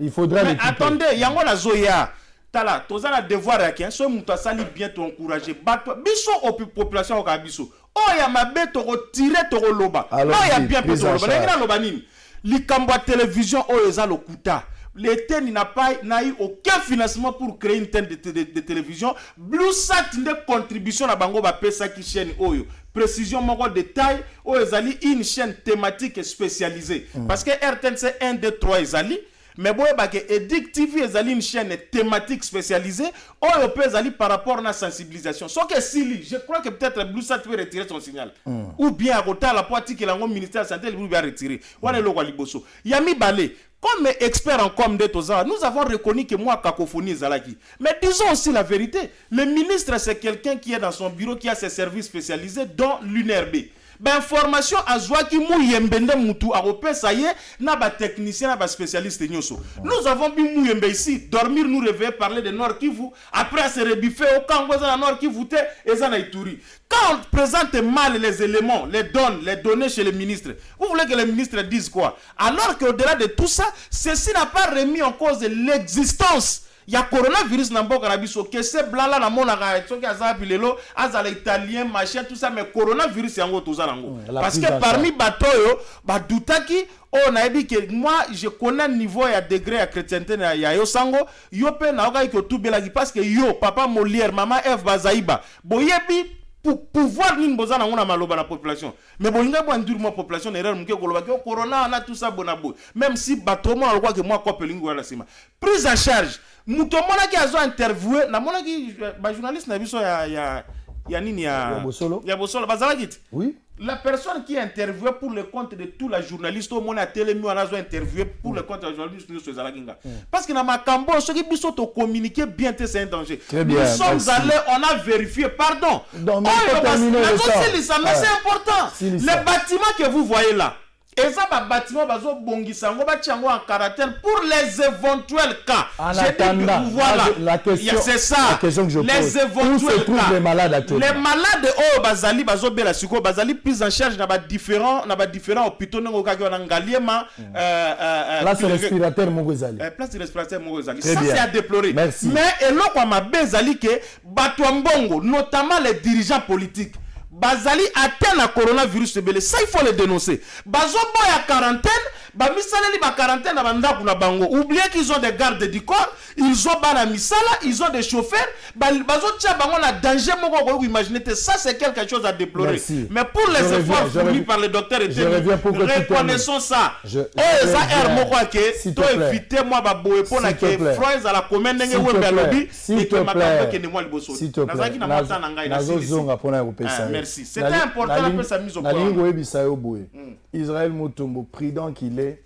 Il faudra l'équiper. Attendez, yango la zoya. Tala, tu as le devoir à qui? Ce mouta sali bien t'encourager. Biso aux populations au Kabiso. Oh, ya mabe to retirer to loba. Oh, ya bien pour to loba. N'engra loba nini. Likamba télévision oh eza lokuta. L'État n'a eu aucun financement pour créer une chaîne de télévision. BlueSat une contribution à Bango ba pesa qui chaîne oyo. Précision mon détail oh ezali une chaîne thématique spécialisée. Parce que RTNC 1 2 3 ezali. Mais bon, Edic TV est une chaîne thématique spécialisée. On peut aller par rapport à la sensibilisation. Sauf que si, je crois que peut-être BlueSat peut retirer son signal. Ou bien à côté la poitie que le ministère de la Santé va retirer. Yami Balé, comme expert en com de Toza, nous avons reconnu que moi, cacophonie Zalaki. Mais disons aussi la vérité. Le ministre, c'est quelqu'un qui est dans son bureau, qui a ses services spécialisés, dont l'UNRB. Ben formation à Zouaki Mouyembende Moutou à Opé, ça y est, n'a pas technicien, n'a pas spécialiste nyoso. Nous avons vu Mouyembe ici, dormir, nous réveiller, parler de Nord Kivu, après se rebiffer au Kango, dans Nord Kivu, et ça n'a Ituri. Quand on présente mal les éléments, les données chez les ministres, vous voulez que les ministres disent quoi? Alors qu'au-delà de tout ça, ceci n'a pas remis en cause l'existence. Il y a coronavirus dans le Carabiso, que c'est blanc là, dans mon arrêt, qui a zapilelo, azal italien, machin, tout ça, mais coronavirus, c'est en gros tout ça. Parce que parmi bateaux, Doutaki, on a dit que moi, je connais le niveau et degré à chrétienté, il y a yo sango, yo pe na oga iko tout belagi, parce que yo, papa Molière, maman F Bazaïba, boyebi, pour pouvoir nous besoin na maloba la population. Mais bon, il y a une dure population, erreur, mouké koloba, corona, on a tout ça bonabo. Même si bateau, moi, on voit que moi, copelingo à la cima. Prise en charge. Moutomona qui a interviewé, na mona qui journaliste na biso ya nini ya Bosolo bazalakit. Oui. La personne qui est interviewée pour le compte de tous les journalistes au monde a télému on a interviewé pour le compte des journalistes nous sur Zalaginga. Parce que na makambo ce qui biso to communiquer bien c'est un danger. Nous sommes allés, on a vérifié, pardon. Donc c'est important. Les bâtiments que vous voyez là. Et ça, le bâtiment, en quarantaine pour les éventuels cas. En attendant, voilà. C'est ça. La question que je pose. Les éventuels cas. Les malades actuellement. Les malades, bazali, bazali, prise en charge, dans différents hôpitaux, place respirateur, Mogozali. Place respirateur, Mogozali. Ça, c'est à déplorer. Merci. Mais, et là, quoi, ma bezali, que, Batouambongo, notamment les dirigeants politiques, Bazali atteint la coronavirus, ça il faut le dénoncer. Bazo boy à quarantaine, Bamisaleli ba quarantaine na banda kuna bango. Oubliez qu'ils ont des gardes du corps, ils ont bana misala, ils ont des chauffeurs. Bazo tia bango na danger moko ko imaginer ça c'est quelque chose à déplorer. Merci. Mais pour les efforts fournis par le docteur reconnaissons ça. Et ça air moko ke to éviter moi ba boy pour na ke Froiz à la commune ndenge wembe lobby et que makambo ke ne moi liboso. Nazaki na mata na ngai na zonga pona ko pesa. Merci. C'était important de sa mise au point. Israël Motombo, prudent qu'il est,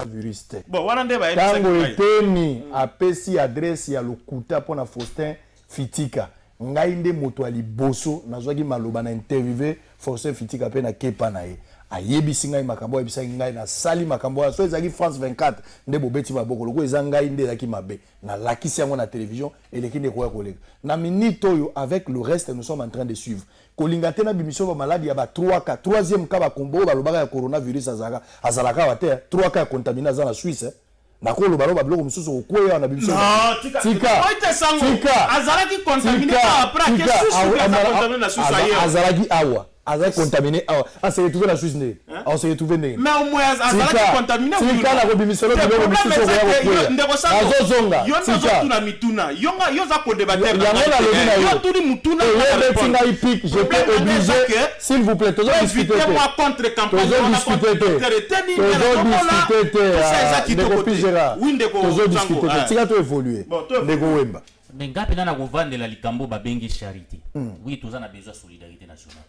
virus te. Bon, wana nde ba tango eteni apesi adresse ya lokuta pona Faustin Fitika. Ngai nde moto ali boso nazwaki maloba na interviewé Faustin Fitika pe na kepa na ye. Ayebisi ngai makambo ayebisa ngai na sali makambo so ezaki France 24 nde bobeti maboko loko eza ngai nde ezaki mabe na lakisi yango na télévision eleki nde koya kolega. Na minute oyo avec le reste nous sommes en train de suivre. Kolinga te na bimission ba maladie ya ba 3 cas troisième cas ba kombo ba lobaka ya coronavirus azalaka ba te 3 cas contaminés dans la Suisse. Nakolo balo ba biloko mususu okweya na bimission. Non, tika. Azalaki contaminé après que Suisse contaminé na Suisse ailleurs. Azalaki awa. Azalaki contaminé awa. Ah, c'est retrouvé la Suisse né. On s'est retrouvé né. Mais au moins azalaki contaminé. Tika la bimission le biloko mususu okweya. Azozonga. Tika. Tuna mituna. Yonga yoza ko débattre. Yo tuni mutuna. Yo betinga ipic. J'étais obligé. S'il vous plaît, toujours discuter. Moi contre campagne. Toujours discuter. Tika to évoluer. Ndeko Wemba. Mais ngapi na kovandela likambo babengi charité. Oui, tous on a besoin de solidarité nationale.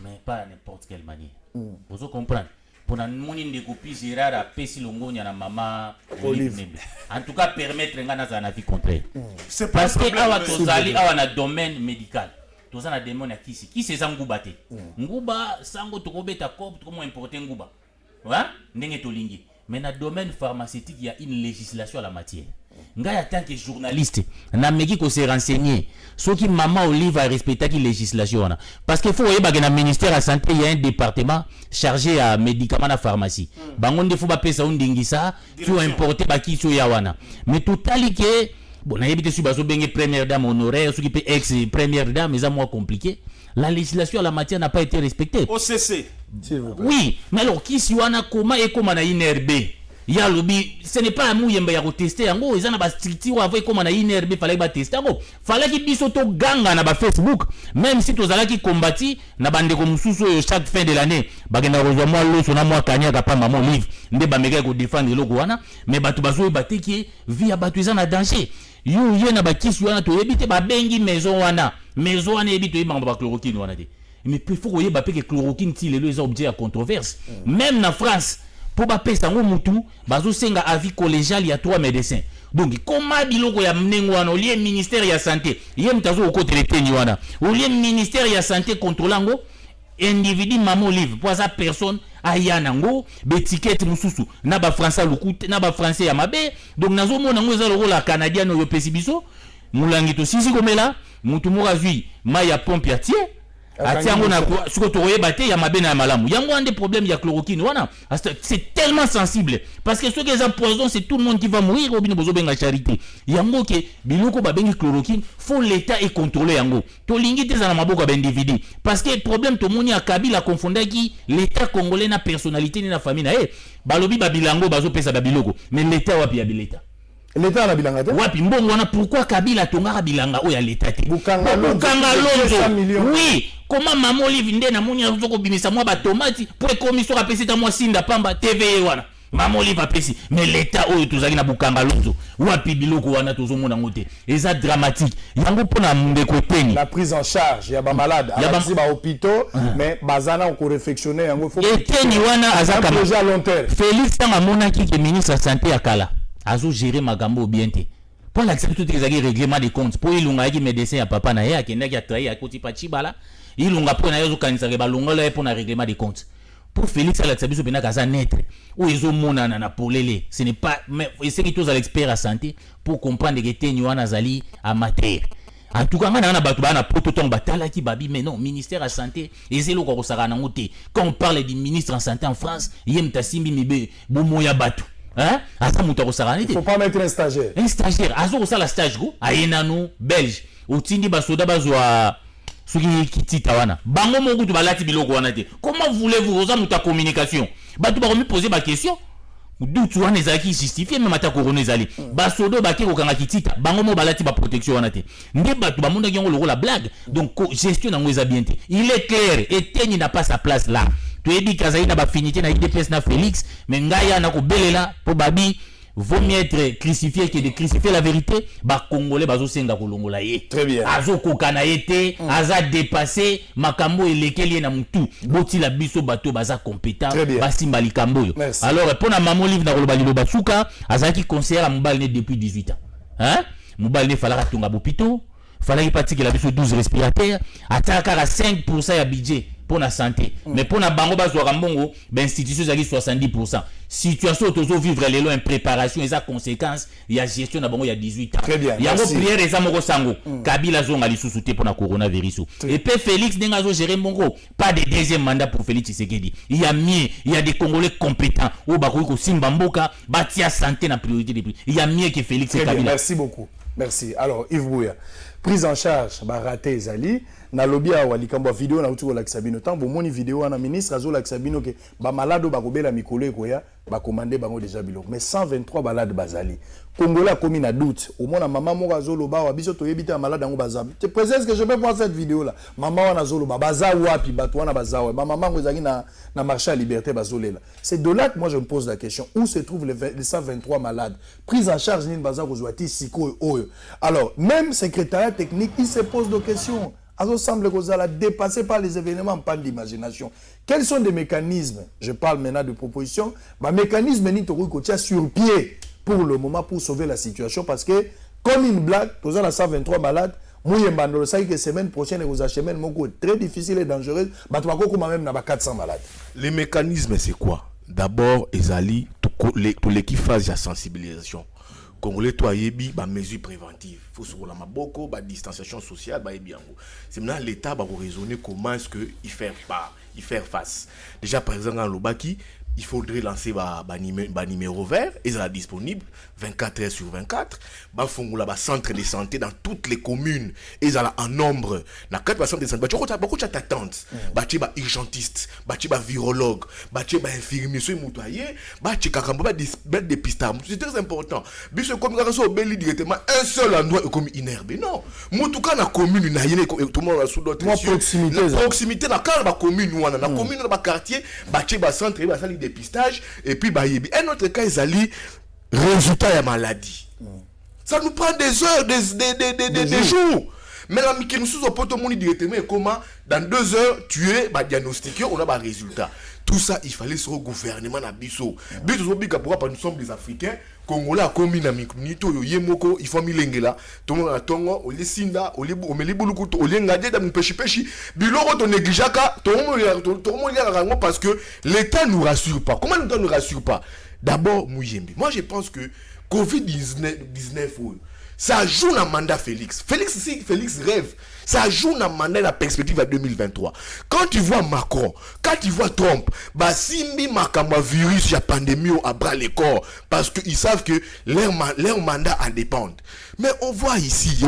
Mais pas à n'importe quelle manière. Vous comprenez? Pour un moni ndeko Pizera a pesi longonya na mama Olive. En tout cas permettre ngana za na vie contraire. C'est parce que awa tozali awa na domaine médical. Tous on a des moni akisi. Qui c'est nguba te? Nguba sango tokobeta kob tokomo importer nguba. Ouais? Ndenge tolingi. Mais dans le domaine pharmaceutique, il y a une législation à la matière. Ngai en tant que journaliste, na meki ko se renseigner. Ce qui maman Olive a respecté la législation. Parce qu'il faut que dans le ministère de la Santé, il y a un département chargé à médicaments à pharmacie. Bangon de faut pas payer ça on dingisa, faut importer baki so yawana. Mais tout que bon, na yebite su baso bengue première dame honoraire, ce qui peut ex première dame, mais ça moins compliqué. La législation à la matière n'a pas été respectée. OCC. Oui, mais alors qui si wana comment et comment na INRB? Ya lobby, ce n'est pas un mouyemba ya tester yango, ils en a ba structure avec comment na INRB fallait ba tester yango. Fallait ki biso to ganga na ba Facebook, même si tozala ki kombati na bande ko mususu chaque fin de l'année, bagenda rozwa moi loso na moi kanya ka pa maman livre, nde ba meka ko défendre loko wana, mais batu bazo batiki via batu izana danger. Yo yena ba kisu wana to yebite ba bengi maison wana yebite yeba ba chloroquine wana te. Mais il faut que ba peke chloroquine ti les objets à controverse. Même na France pour ba pesa ngo mutu bazo senga avis collégial ya 3 médecins. Donc comment biloko ya mnengo wana lié ministère ya santé, yem tazo ko teleteni wana. Au lié ministère ya santé contrôlango individu maman Olive pour sa personne ayanango betiquette mususu na ba français lokute na ba français ya mabe. Donc nazo mona ngo za loko la canadien yo pesi biso mulangi to sisi komela mutu moko zui maya pompe ya tie atiango na suko toye baté ya mabe na malamu yango ande problème ya chloroquine wana c'est tellement sensible parce que ceux qui ont poison c'est tout le monde qui va mourir au bino bozo benga charité yango ke biloko ba bengi chloroquine faut l'état et contrôler yango to lingi te za maboko ba individu parce que problème to moni akabila confondaki l'état congolais na personnalité ni na famille na balobi ba bilango bazo pesa ba biloko mais l'état wapi ya bileta. L'état na bilanga te. Wapi mbongo wana pourquoi Kabila tongaka bilanga oya l'état te. Bukanga Lonzo. Oui, comment maman Olive nde na moni azoko bimisa mwa ba tomate pour commission a pesi ta mwa sinda pamba TV wana. Maman Olive a pesi mais l'état oyo tozaki na Bukanga Lonzo. Wapi biloko wana tozomona ngote. Eza dramatique. Yango pona ndeko teni. La prise en charge ya ba malade, ya ba hôpitaux mais bazana ko réflexionner yango faut. Et teni wana azaka projet à long terme. Félix tanga monaki ke ministre santé ya kala. Azo gérer magambo bien te pour l'accepter tout les règlement des comptes pour ilunga ki médecin ya papa na ye akenda ki atrahi ya koti pachibala ilunga pour na yo kanisa ke balunga le pour na règlement des comptes pour Félix l'accepter so benaka za net ou ezo mona na polele ce n'est pas mais c'est que tous à l'expert à santé pour comprendre que teni wana zali amateur. En tout cas ngana na batu bana prototon batala ki babi mais non ministère à santé ezelo ko saka na ngote quand on parle du ministre en santé en France yem tasimbi mibe bomo ya batu. Hein? Il faut pas mettre un stagiaire. Un stagiaire. Azo ça la stage go. Ayenano belge. Otindi basoda bazwa suki kitita wana. Bango moku tu balati biloko wana te. Comment voulez-vous oza muta communication? Batu ba me poser ba question. D'où tu wana ezaki justifier même ata corona ezali. Basodo baki ko kanga kitita. Bango mo balati ba protection wana te. Nde batu ba munda yango loko la blague. Donc gestion nango eza bien te. Il est clair et Teni n'a pas sa place là. Tu es dit kazali na ba finité na IDPS na Félix mais ngaya na ko belela po babi vaut mieux être crucifié que de crucifier la vérité. Ba Congolais bazo senga kolongola ye. Très bien. Azo kokana yete, aza dépassé, makambo elekeli na mutu. Boti la biso bato baza compétent, basi malikambo yo. Alors pour na maman livre na koloba liloba tsuka, azaki conseiller à Mobile depuis 18 ans. Hein? Mobile ne fallait tunga bopito, fallait pratiquer la biso 12 respirateurs, ataka à 5% ya budget pour la santé. Mais pour na bango bazwa mbongo, ben institution zaki 70%. Situation tozo vivre les lois en préparation et sa conséquence, il y a gestion na bango il y a 18 ans. Très bien. Il y a une prière et ça moko sango. Kabila zonga li sous-souté pour na coronavirus. Et puis Félix denga zo gérer mbongo, pas de deuxième mandat pour Félix Tshisekedi. Il y a mieux, il y a des Congolais compétents. Au bakoui ko simba mboka, batia santé na priorité des prix. Il y a mieux que Félix et Kabila. Merci beaucoup. Merci. Alors Yves Bouya, prise en charge ba raté Zali. Na lobby a walikambo vidéo na utu la Xabino tant bon moni vidéo na ministre azo la Xabino que ba malade ba kobela mikolo ekoya ba commander bango déjà biloko mais 123 balades bazali Congolais comme na doute au moins maman mo azo loba wa biso to yebita malade ngo bazabi tu précise que je peux voir cette vidéo là maman wana azo loba baza wapi bato wana baza wa maman ngo ezaki na marché à liberté bazolela c'est de là que moi je me pose la question où se trouvent les 123 malades prise en charge ni baza ko zwati siko oyo alors même secrétariat technique il se pose des questions. Ça semble que vous allez dépasser par les événements en panne d'imagination. Quels sont des mécanismes? Je parle maintenant de propositions. Les mécanismes sont sur pied pour le moment pour sauver la situation parce que, comme une blague, vous avez 123 malades. Moi, je sais que la semaine prochaine, vous achetez très difficile et dangereuse. Mais tu vas même 400 malades. Les mécanismes, c'est quoi? D'abord, ils pour l'équipe phase de sensibilisation. Congolais toi yebi ba mesures préventives faut sur la maboko ba distanciation sociale ba yebi yango c'est maintenant l'état va raisonner comment est-ce que il faire face déjà par exemple en Lobaki il faudrait lancer ba numéro vert et ça disponible 24 heures sur 24 ba fongola ba centre de santé dans toutes les communes et ça en nombre na 4% de santé ba choko beaucoup de attente ba ti ba urgentiste ba ti ba virologue ba ti ba infirmier so mutoyer ba ti kakamba ba dépistage c'est très important biso comme ka so beli directement un seul endroit comme inerbe non mutuka na commune na yene tout le monde sous d'autres proximité na ka ba commune wana na commune na ba quartier ba ti ba centre ba sali dépistage et puis bah un autre cas ils allaient résultat de maladie ça nous prend des heures des jours mais la qui nous sous au poto moni directement comment dans 2 heures tu es bah diagnostiqué on a bah résultat tout ça il fallait sur le gouvernement na biso biso bika pour nous sommes des Africains Congolais comme na mikunito yo yemoko il faut milengela tout le monde atongo oli sinda oli omeli buluku oli ngade da mpeshi biloko to négligaka tout le monde rango parce que l'état nous rassure pas. Comment l'état nous rassure pas? D'abord Mouyembi moi je pense que Covid-19 ça joue dans mandat Félix rêve ça joue dans mandat la perspective à 2023 quand tu vois Macron quand tu vois Trump bah simbi makamba virus ya pandémie à bras les corps parce que ils savent que leur mandat en dépend mais on voit ici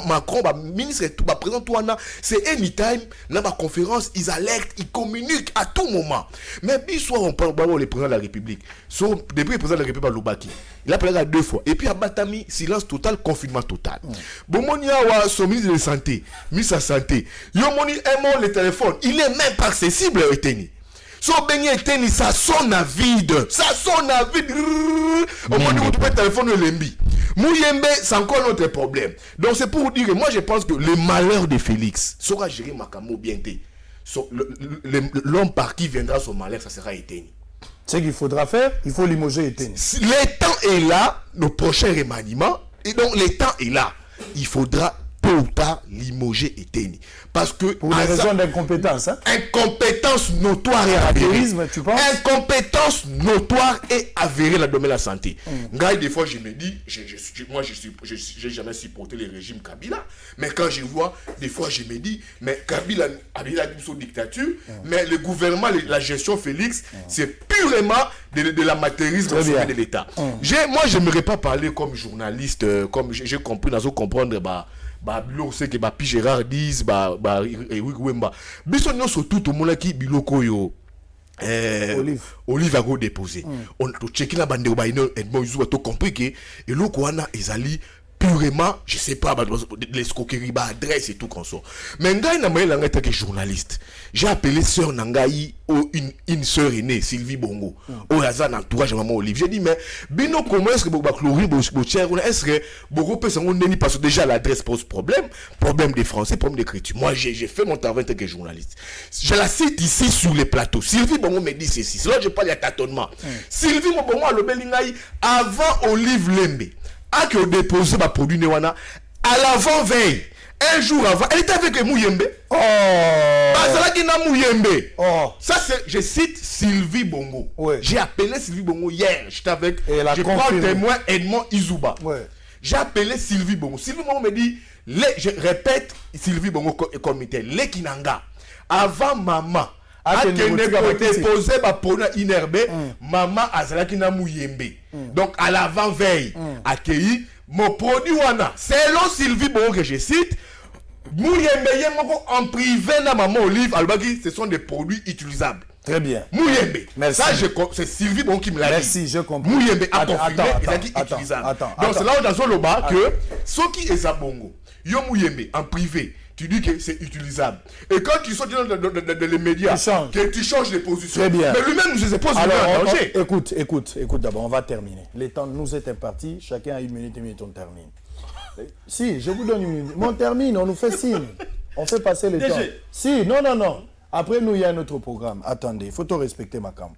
Macron bah ministre et tout bah présent toi c'est anytime dans ma conférence ils alertent ils communiquent à tout moment mais puis soit on parle le président de la République soit depuis le président de la République Lubaki il a parlé 2 fois et puis à Batami silence total confinement total bon monia wa son ministre de la santé ministre de la santé yo moni aimant le téléphone il est même pas accessible Eteni so benye Eteni ça sonne à vide au moins vous trouvez téléphone lembi Mouyembe c'est encore notre problème donc c'est pour dire que moi je pense que le malheur de Félix sera géré makamo bien l'homme par qui viendra son malheur ça sera Eteni. Ce qu'il faudra faire, il faut limoger Eteni. Le temps est là, le prochain remaniement, et donc le temps est là. Il faudra tôt ou tard limoger Eteni. Parce que... Pour des raisons d'incompétence. Hein? Incompétence notoire et avérée. Tu penses? Incompétence notoire et avérée dans le domaine de la santé. Des fois, je me dis, moi, j'ai jamais supporté le régime Kabila, mais quand je vois, des fois, je me dis, mais Kabila a une dictature, mais le gouvernement, la gestion Félix, c'est purement de l'amateurisme au sommet de l'État. Moi, je n'aimerais pas parler comme journaliste, comme j'ai compris, dans comprendre, biloko c'est que Gérard disent Wemba biso nyonso tout au monde qui biloko yo Olive a go déposé on to checker la bande ba ino et bon ils ont compris que eloko wana ezali purement, je sais pas, l'escroquerie, adresse et tout qu'on sort. Mais Ngai Namaye Langa était journaliste. J'ai appelé sœur Nangaï, une sœur aînée, Sylvie Bongo. Au hasard, entourage maman Olive. J'ai dit, mais, Bino, comment est-ce que est-ce que Bogo peut s'en donner parce que déjà l'adresse pose problème des français, problème d'écriture. Moi, j'ai fait mon travail en tant que journaliste. Je la cite ici sur les plateaux. Sylvie Bongo me dit ceci. Là, je parle de tâtonnement. Sylvie Bongo a le Belingaï avant Olive Lembe. A que déposé ma produit Newana à l'avant-veille, un jour avant, elle était avec Mouyembe. Ça c'est, je cite Sylvie Bongo. J'ai appelé Sylvie Bongo hier. J'étais avec, je prends le témoin Edmond Izuba. J'ai appelé Sylvie Bongo. Sylvie Bongo me dit, je répète Sylvie Bongo comité, les Kinanga, avant maman. A déposé ma produit inerbe, maman Azalaki na Mouyembe. Donc à l'avant-veille, accueilli mon produit wana. Selon Sylvie Bongo que je cite, Mouyembe en privé na maman Olive Albagi, ce sont des produits utilisables. Très bien. Mouyembe. Merci. Ça, c'est Sylvie Bongo qui me l'a dit. Merci, je comprends. Mouyembe a confirmé, il a dit utilisable. Donc c'est là où dans le bas que ce qui est ça Bongo, yo Mouyembe en privé. Tu dis que c'est utilisable. Et quand tu sors dans les médias, que tu changes de position. Très bien. Mais lui-même nous se pose en danger. Écoute, d'abord, on va terminer. Le temps nous est imparti. Chacun a 1 minute et demie, on termine. Si, je vous donne 1 minute. Mais on termine, on nous fait signe. On fait passer le temps. Si, non. Après, nous, il y a un autre programme. Attendez, il faut te respecter ma cam.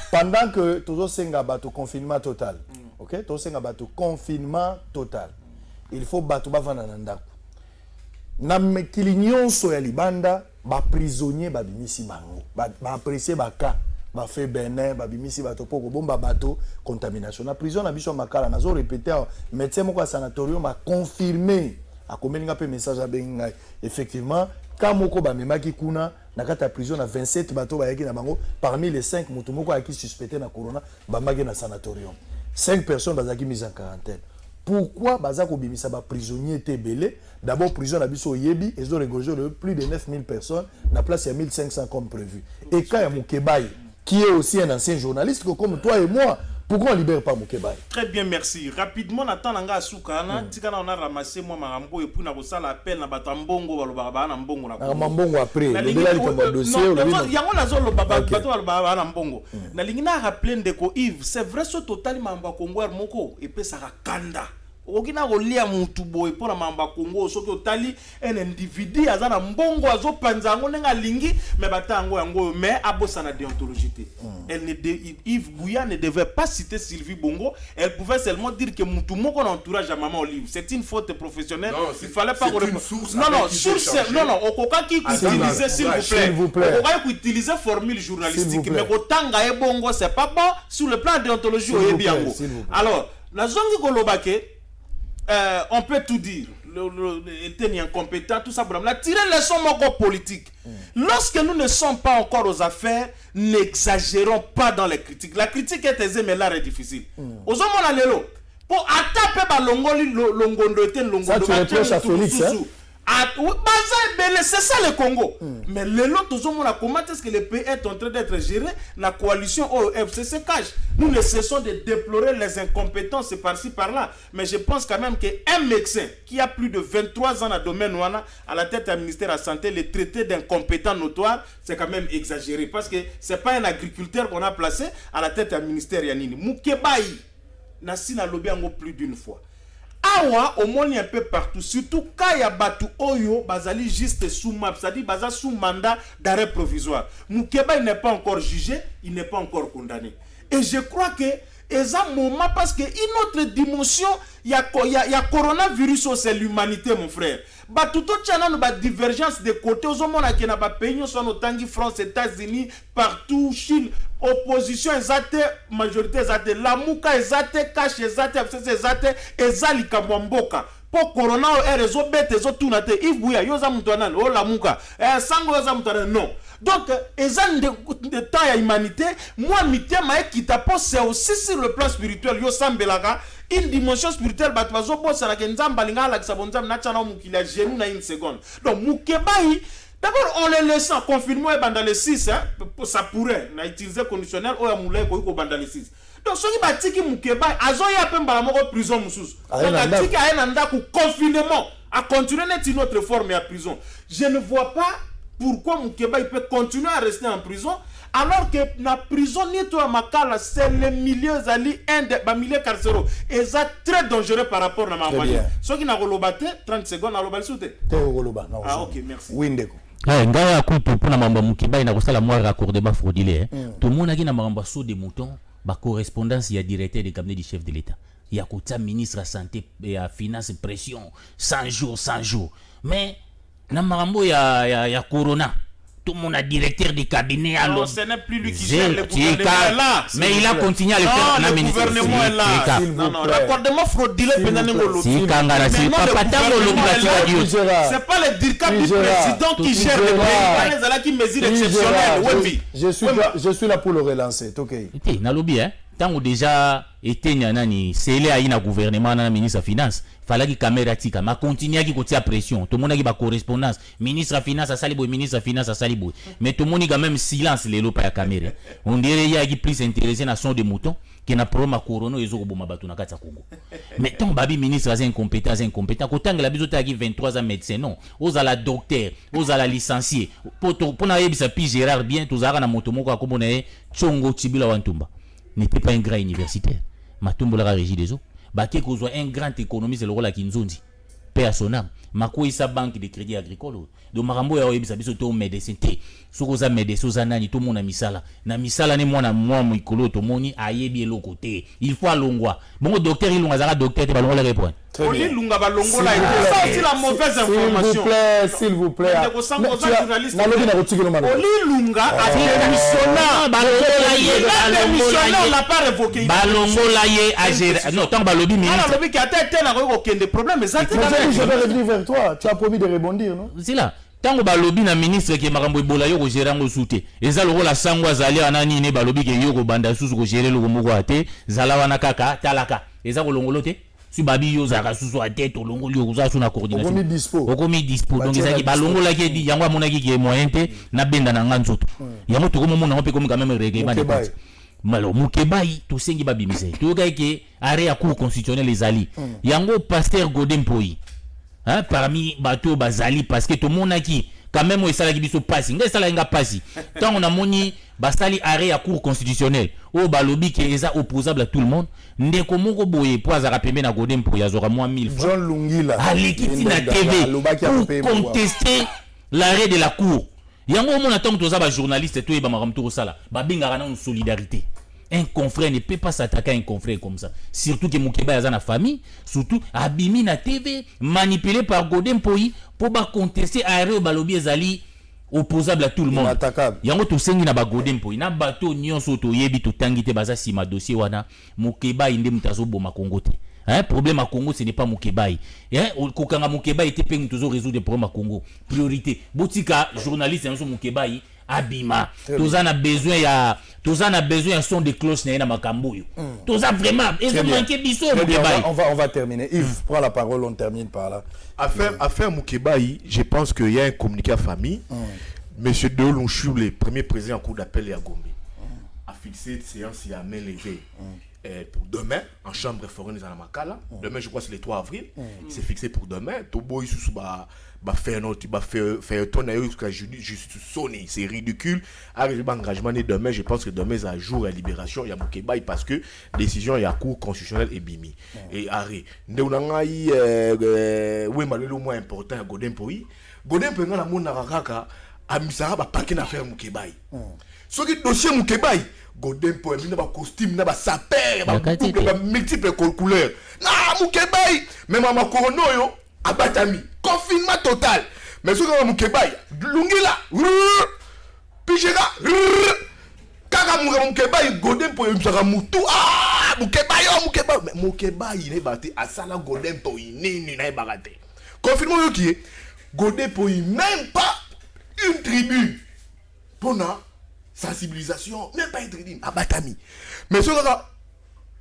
Pendant que tout le monde confinement total, ok? Tout le monde confinement total. Il faut battre Bavanananda. Na mekili nyonso ya libanda ba prisonnier ba bimisi bango ba apprécier ba cas ba fait Benin ba bimisi ba topoko bomba bato contamination na prison na biso makala nazo répéter médecin moko sanatorium a confirmé a komelinga pe message a benga effectivement quand moko ba memaki kuna na kata prison na 27 bato ba yaki na bango parmi les 5 mutu moko a qui suspecté na corona ba magi na sanatorium 5 personnes bazaki mises en quarantaine. Pourquoi Bazako Bimisa ba prisonnier était belé? D'abord, prison à Bisso Yebi, ils ont regorgé plus de 9000 personnes, na place il y a 1500 comme prévu. Et quand il y a Moukebaï, qui est aussi un ancien journaliste comme toi et moi, pourquoi on ne libère pas Moukebaï? Très bien, merci. Rapidement, Nathan Nanga Soukana, Tikana on a ramassé moi Marambo et puis on a reçu l'appel na Batambongo, Balobaba, Nambongo. Nambongo après, le delà du dossier. Il y a un azolo Bato Balobaba, Nambongo. Na Lingina rappelé de ko Yves, c'est vrai ce total Mamba Congo Moko, et puis ça Kanda. Okina rolia mutu boy pona mamba Congo soki otali un individu azana mbongo azo panzango nenga lingi mais batango yango mais abosa na déontologie. Yves Bouya ne devait pas citer Sylvie Bongo, elle pouvait seulement dire que mutu moko na entourage à maman Olive. C'est une faute professionnelle. Non, il fallait pas non, okoka ki utiliser s'il vous plaît. Okoka ki utiliser formule journalistique mais otanga e bongo c'est pas bon sur le plan déontologie oyebiango. Alors, la zongi kolobake on peut tout dire, était incompétent, tout ça. La tirer les leçons politiques. Lorsque nous ne sommes pas encore aux affaires, n'exagérons pas dans les critiques. La critique est aisée, mais l'art est difficile. Aux hommes, on a l'élo. Pour attaquer l'ongondo, ça, tu reproches à Félix, hein? C'est ça le Congo. Mais le lot, comment est-ce que le pays est en train d'être géré? La coalition OFC se cache. Nous ne cessons de déplorer les incompétences par-ci par-là. Mais je pense quand même qu'un médecin qui a plus de 23 ans dans le domaine à la tête du ministère de la Santé, le traité d'incompétent notoire, c'est quand même exagéré. Parce que ce n'est pas un agriculteur qu'on a placé à la tête du ministère Yanini. Moukebaï, Nassina Lobiango plus d'une fois. Awa, au moins un peu partout, surtout quand il y a Batu Oyo, Bazali juste sous map, c'est-à-dire Bazali sous mandat d'arrêt provisoire. Moukeba n'est pas encore jugé, il n'est pas encore condamné. Et je crois que c'est un moment parce qu'une autre dimension, il y a coronavirus, c'est l'humanité, mon frère. Tout le divergence de côté, aux hommes qui n'ont pas payé, sont autant France, États-Unis, partout, Chine, opposition, majorité, la Mouka, Cash, Ezali Kamwamboka. Pour Corona, réseau bête, réseau tout naté, Yves Bouya, Yosa Moutonan, oh la Mouka, Sango Yosa Moutonan, non. Donc, ezan de temps à l'humanité, moi, c'est aussi sur le plan spirituel, une dimension spirituelle, une seconde. Donc, Moukebaï, D'abord, on les laisse confinement et dans les 6, hein, ça pourrait, on a utilisé conditionnel, ou à moulin, ou dans les 6. Donc, ce qui est tiki Moukeba, à Zoya Pembalamoko prison Moussous. Donc, à tiki à un anda confinement, à continuer d'être une autre forme à prison. Je ne vois pas pourquoi Moukeba il peut continuer à rester en prison, alors que la prison n'est pas Makala, c'est les milieux ali un milieu carcéraux. Et ça très dangereux par rapport à ma moyenne. Ce qui n'a pas 30 secondes à l'obalisouté. Ah, ok, merci. Windeko. Ngaya kutu pona mambo Moukeba ina kosala moi raccordement frauduleux. Tout le monde a qui na mambo saut des moutons, ba correspondance ya directeur de cabinet du chef de l'État. Il y a kota ministre de la santé et à finance pression 100 jours. Mais na mambo ya corona. Tout le monde a directeur de cabinet. Non, ce n'est plus lui qui gère le gouvernement est là. Mais il a continué à le faire. Non, le gouvernement est là. Non, raccordement frauduleux pendant le c'est pas le DIRCAP du président qui gère le pays. Pas les qui mesures exceptionnelles. Je suis là pour le relancer. Ok. Na lobby, hein. Tant que déjà été nani, c'est là il y a gouvernement, na ministre de finance. Fallait que caméra tika, ma continue qui côté pression. Tout le monde qui ba correspondance. Ministre de finance à Salibo, ministre de finance à Salibo. Mais tout le monde a même silence les lots par caméra. On dirait il y a qui plus intéressé na son de mouton qui na problème corona et zo boma batu na kata Congo. Mais tant babi ministre a incompétent. Quand la biso ta qui 23 ans médecin non, aux à la docteur, aux à la licencié. Pour na yebisa pi Gérard bien tous ara na moto moko comme on est Chongo Tibila Wantumba. N'était pas un grand universitaire. Matumbo la régie des eaux. Baké qu'on soit un grand économiste, le rôle à Kinzondi. Paix à son âme. Mako isa banque de crédit agricole. Donc Marambo ya oyebi sabiso to médecin té. Sokoza médecin zanani tout monde na misala. Na misala ne moi mikolo to moni ayebi eloko té. Il faut alongwa. Bon docteur il longa zara docteur te balongo la répondre. Oli lunga balongo la ça c'est la mauvaise information. S'il vous plaît. Oli lunga a démissionné balongo on l'a pas révoqué. Balongo la yé a géré. Non, tant balobi ministre. Alors lobi qui a tête na ko aucun problème mais ça je vais revenir vers toi. Tu as promis de rebondir, non? C'est là. Tant que balobi na ministre qui makambo ebola yo ko gérer ngo souté. Eza loko la sangwa zali anani ne balobi ke yo ko banda susu ko gérer loko moko ate. Zala wana kaka talaka. Eza ko longolo te. Si babi yo zaka susu ate to longolo yo za suna coordination. Okomi dispo. Donc eza ki balongo la ki di yango amona ki ke moyen te na benda na nganzoto. Yango to ko mo na pe comme quand même règlement de compte. Malo Mukebai to sengi babimise. To ka ke arrêt à cour constitutionnel les ali. Yango pasteur Godin Poyi. Hein, parmi bateau bazali parce que tout le monde a qui quand même on sala qui biso passi ngai sala nga passi tant on a moni basali arrêt à cour constitutionnel o balobi qui est opposable à tout le monde ndeko moko boye po azaka pembe na Godin pour yazora moins 1000 francs John Lungila alikiti na TV pour contester l'arrêt de la cour yango mon attend to za ba journaliste to e ba makamto ko sala ba bingara na une solidarité. Un confrère ne peut pas s'attaquer à un confrère comme ça. Surtout que Moukeba est dans la famille, surtout abimi na TV, manipulé par Godin Poyi pour contester Aéreo Balobi Ezali opposable à tout le monde. Yango to sengi na ba Godin Poyi na bato nyonso to yebi to tangite baza sima dossier wana Moukeba inde mutazo boma Congo te. Hein, problème à Congo ce n'est pas Moukeba. Hein, kokanga Moukeba était pe toujours résoudre des problèmes à Congo. Priorité. Botika journaliste yango Moukeba abima. Tous en a besoin ya son de cloche na makambo yo. Tous a vraiment ils ont manqué biso Moukeba. On va terminer. Yves, prends la parole, on termine par là. Affaire Moukeba, je pense qu'il y a un communiqué à famille. Monsieur Delonchou, le premier président en cours d'appel à Gombe, a fixé une séance à main levée. Pour demain, en chambre foraine à Makala. Demain, je crois que c'est le 3 avril. C'est fixé pour demain. Tobo, il faire c'est ridicule. Arrivé engagement demain, je pense que demain, c'est un jour à libération. Il y a Moukeba parce que décision, il y a cour constitutionnelle et bimi. Et arrêt. Nous avons le moins important, Godin Poyi. Godin Poyi, la monde n'a a mis ça à paquet d'affaires Moukeba. Ce qui est dossier Moukeba. Godin Poyi, il y a un costume, il y a un sapeur, il y a multiples couleurs. Non, Moukeba, même à ma corono, abatami, confinement total. Mais ce que Moukeba, Lungila, Pijera, Kaka Moukeba, Godin Poyi, Moutou, ah, Moukeba, mais Moukeba, il est battu à Sala Godin Poyi, il n'est pas battu. Confinement qui est, Godin Poyi, même pas une tribune pour la sensibilisation, même pas une tribune, abatami. Mais ce que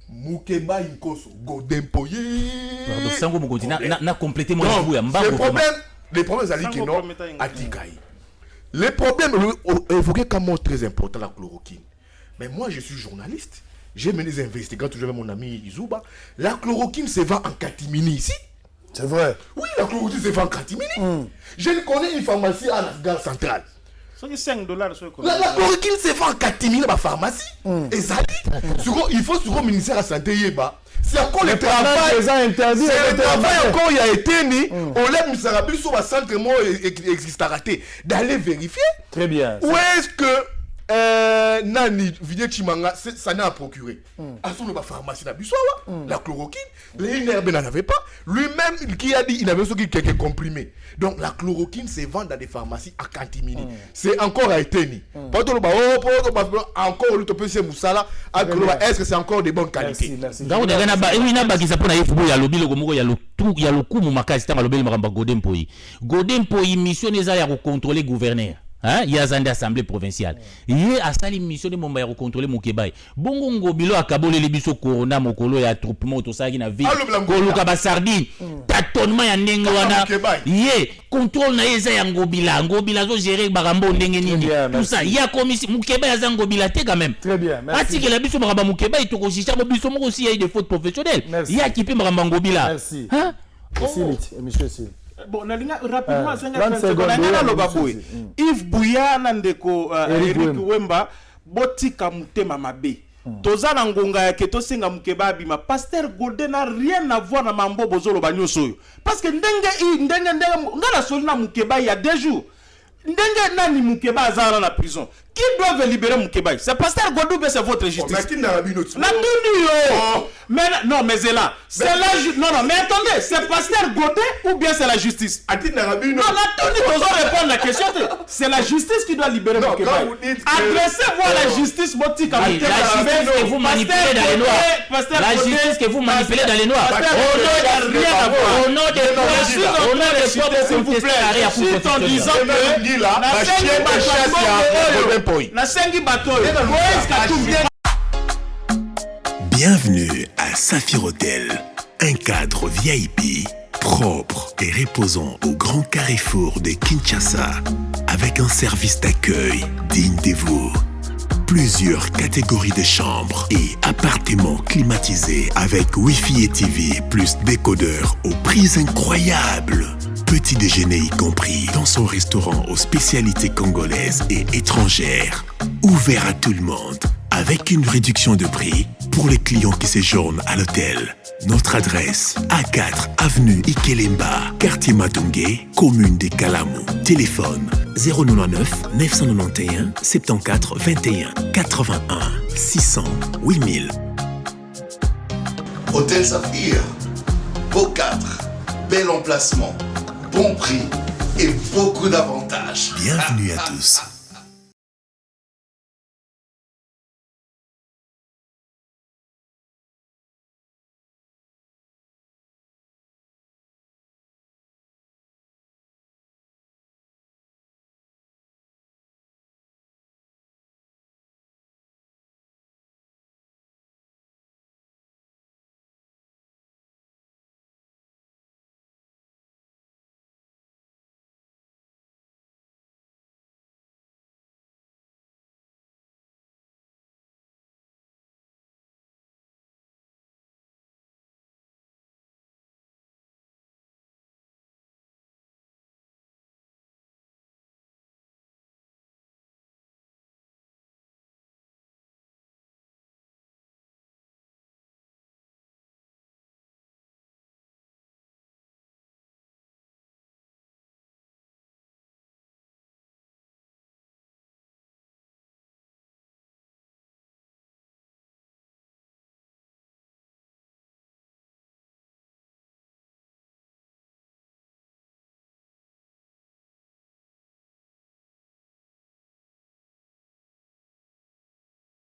Moukeba Inkoso, Godin Poyi. Donc, Sango Moukoti, n'a complété mon le problème, c'est que non, Atikaï. Les problèmes évoqués comme mot très important, la chloroquine. Mais moi, je suis journaliste. J'ai mené des investigations, toujours avec mon ami Izouba. La chloroquine se vend en catimini ici. C'est vrai. Oui, la chloroquine se vend en catimini. Je connais une pharmacie à la gare centrale. C'est $5. La chloroquine se vend en catimini dans la pharmacie. Et ça dit, il faut sur le ministère de la Santé. C'est encore le travail. C'est le travail encore, il a été mis. On l'a mis sur le centre existe raté. D'aller vérifier. Très bien. Où est-ce que Nani Vidé Chimanga, ça n'a procuré. À son pharmacie, la chloroquine, les NRB n'en avait pas. Lui-même, qui a dit il avait quelques comprimés. Donc la chloroquine se vend dans des pharmacies à Cantimini. C'est encore à été mis. Encore le topé Moussala, est-ce que c'est encore de bonne qualité? Merci. Donc, il y a le coup, mon macas, Godem Poyi, mission des à contrôler le gouverneur. Il y a une assemblée provinciale. Il y a une mission de Momba contrôler mon Québec. Bongo Ngobilo a kabole les biso corona mokolo ya attroupement to ça qui na vie. Koluka ba sardine. Tâtonnement ya ndenge wana. Yé contrôle na yeza ya Ngobila. Ngobila zo gérer barambo ndenge nini. Tout ça. Il y a commission mon Québec ya Ngobila te quand même. Très bien. Merci. Ati que la biso maramba mon Québec to ko chicha biso moko aussi il y a des fautes professionnelles. Il y a qui peut maramba Ngobila. Merci. Monsieur Sil. Bon, rapidement, Yves Bouya nandeko Eric Wemba botika mutema mabe. Toza na ngonga ya keto singa mukeba bima. Pasteur Godé n'a rien à voir na mambo bozolo banyoso. Parce que ndenge ngala solina mukeba il y a 2 jours. Ndenge nani mukeba azara na prison. Qui doit libérer Mukeba? C'est Pasteur Godou, c'est votre justice. Mais non, mais c'est là. C'est la non, mais attendez, c'est Pasteur Godé ou bien c'est la justice? Non, attendez, on va répondre à la question. C'est la justice qui doit libérer Mukeba. Adressez-vous à la justice, Motika. La justice que vous manipulez dans les noirs. La justice que vous manipulez dans les noirs. Au nom des propres, s'il vous plaît, en disant que Bienvenue à Saphir Hotel, un cadre VIP, propre et reposant au grand carrefour de Kinshasa, avec un service d'accueil digne de vous. Plusieurs catégories de chambres et appartements climatisés avec Wi-Fi et TV plus décodeur aux prix incroyables. Petit déjeuner y compris dans son restaurant aux spécialités congolaises et étrangères. Ouvert à tout le monde, avec une réduction de prix pour les clients qui séjournent à l'hôtel. Notre adresse, A4 avenue Ikelemba, quartier Matungé, commune des Kalamou. Téléphone 099 991 74 21 81 600 8000. Hôtel Saphir, Beau 4, bel emplacement, bon prix et beaucoup d'avantages. Bienvenue à tous.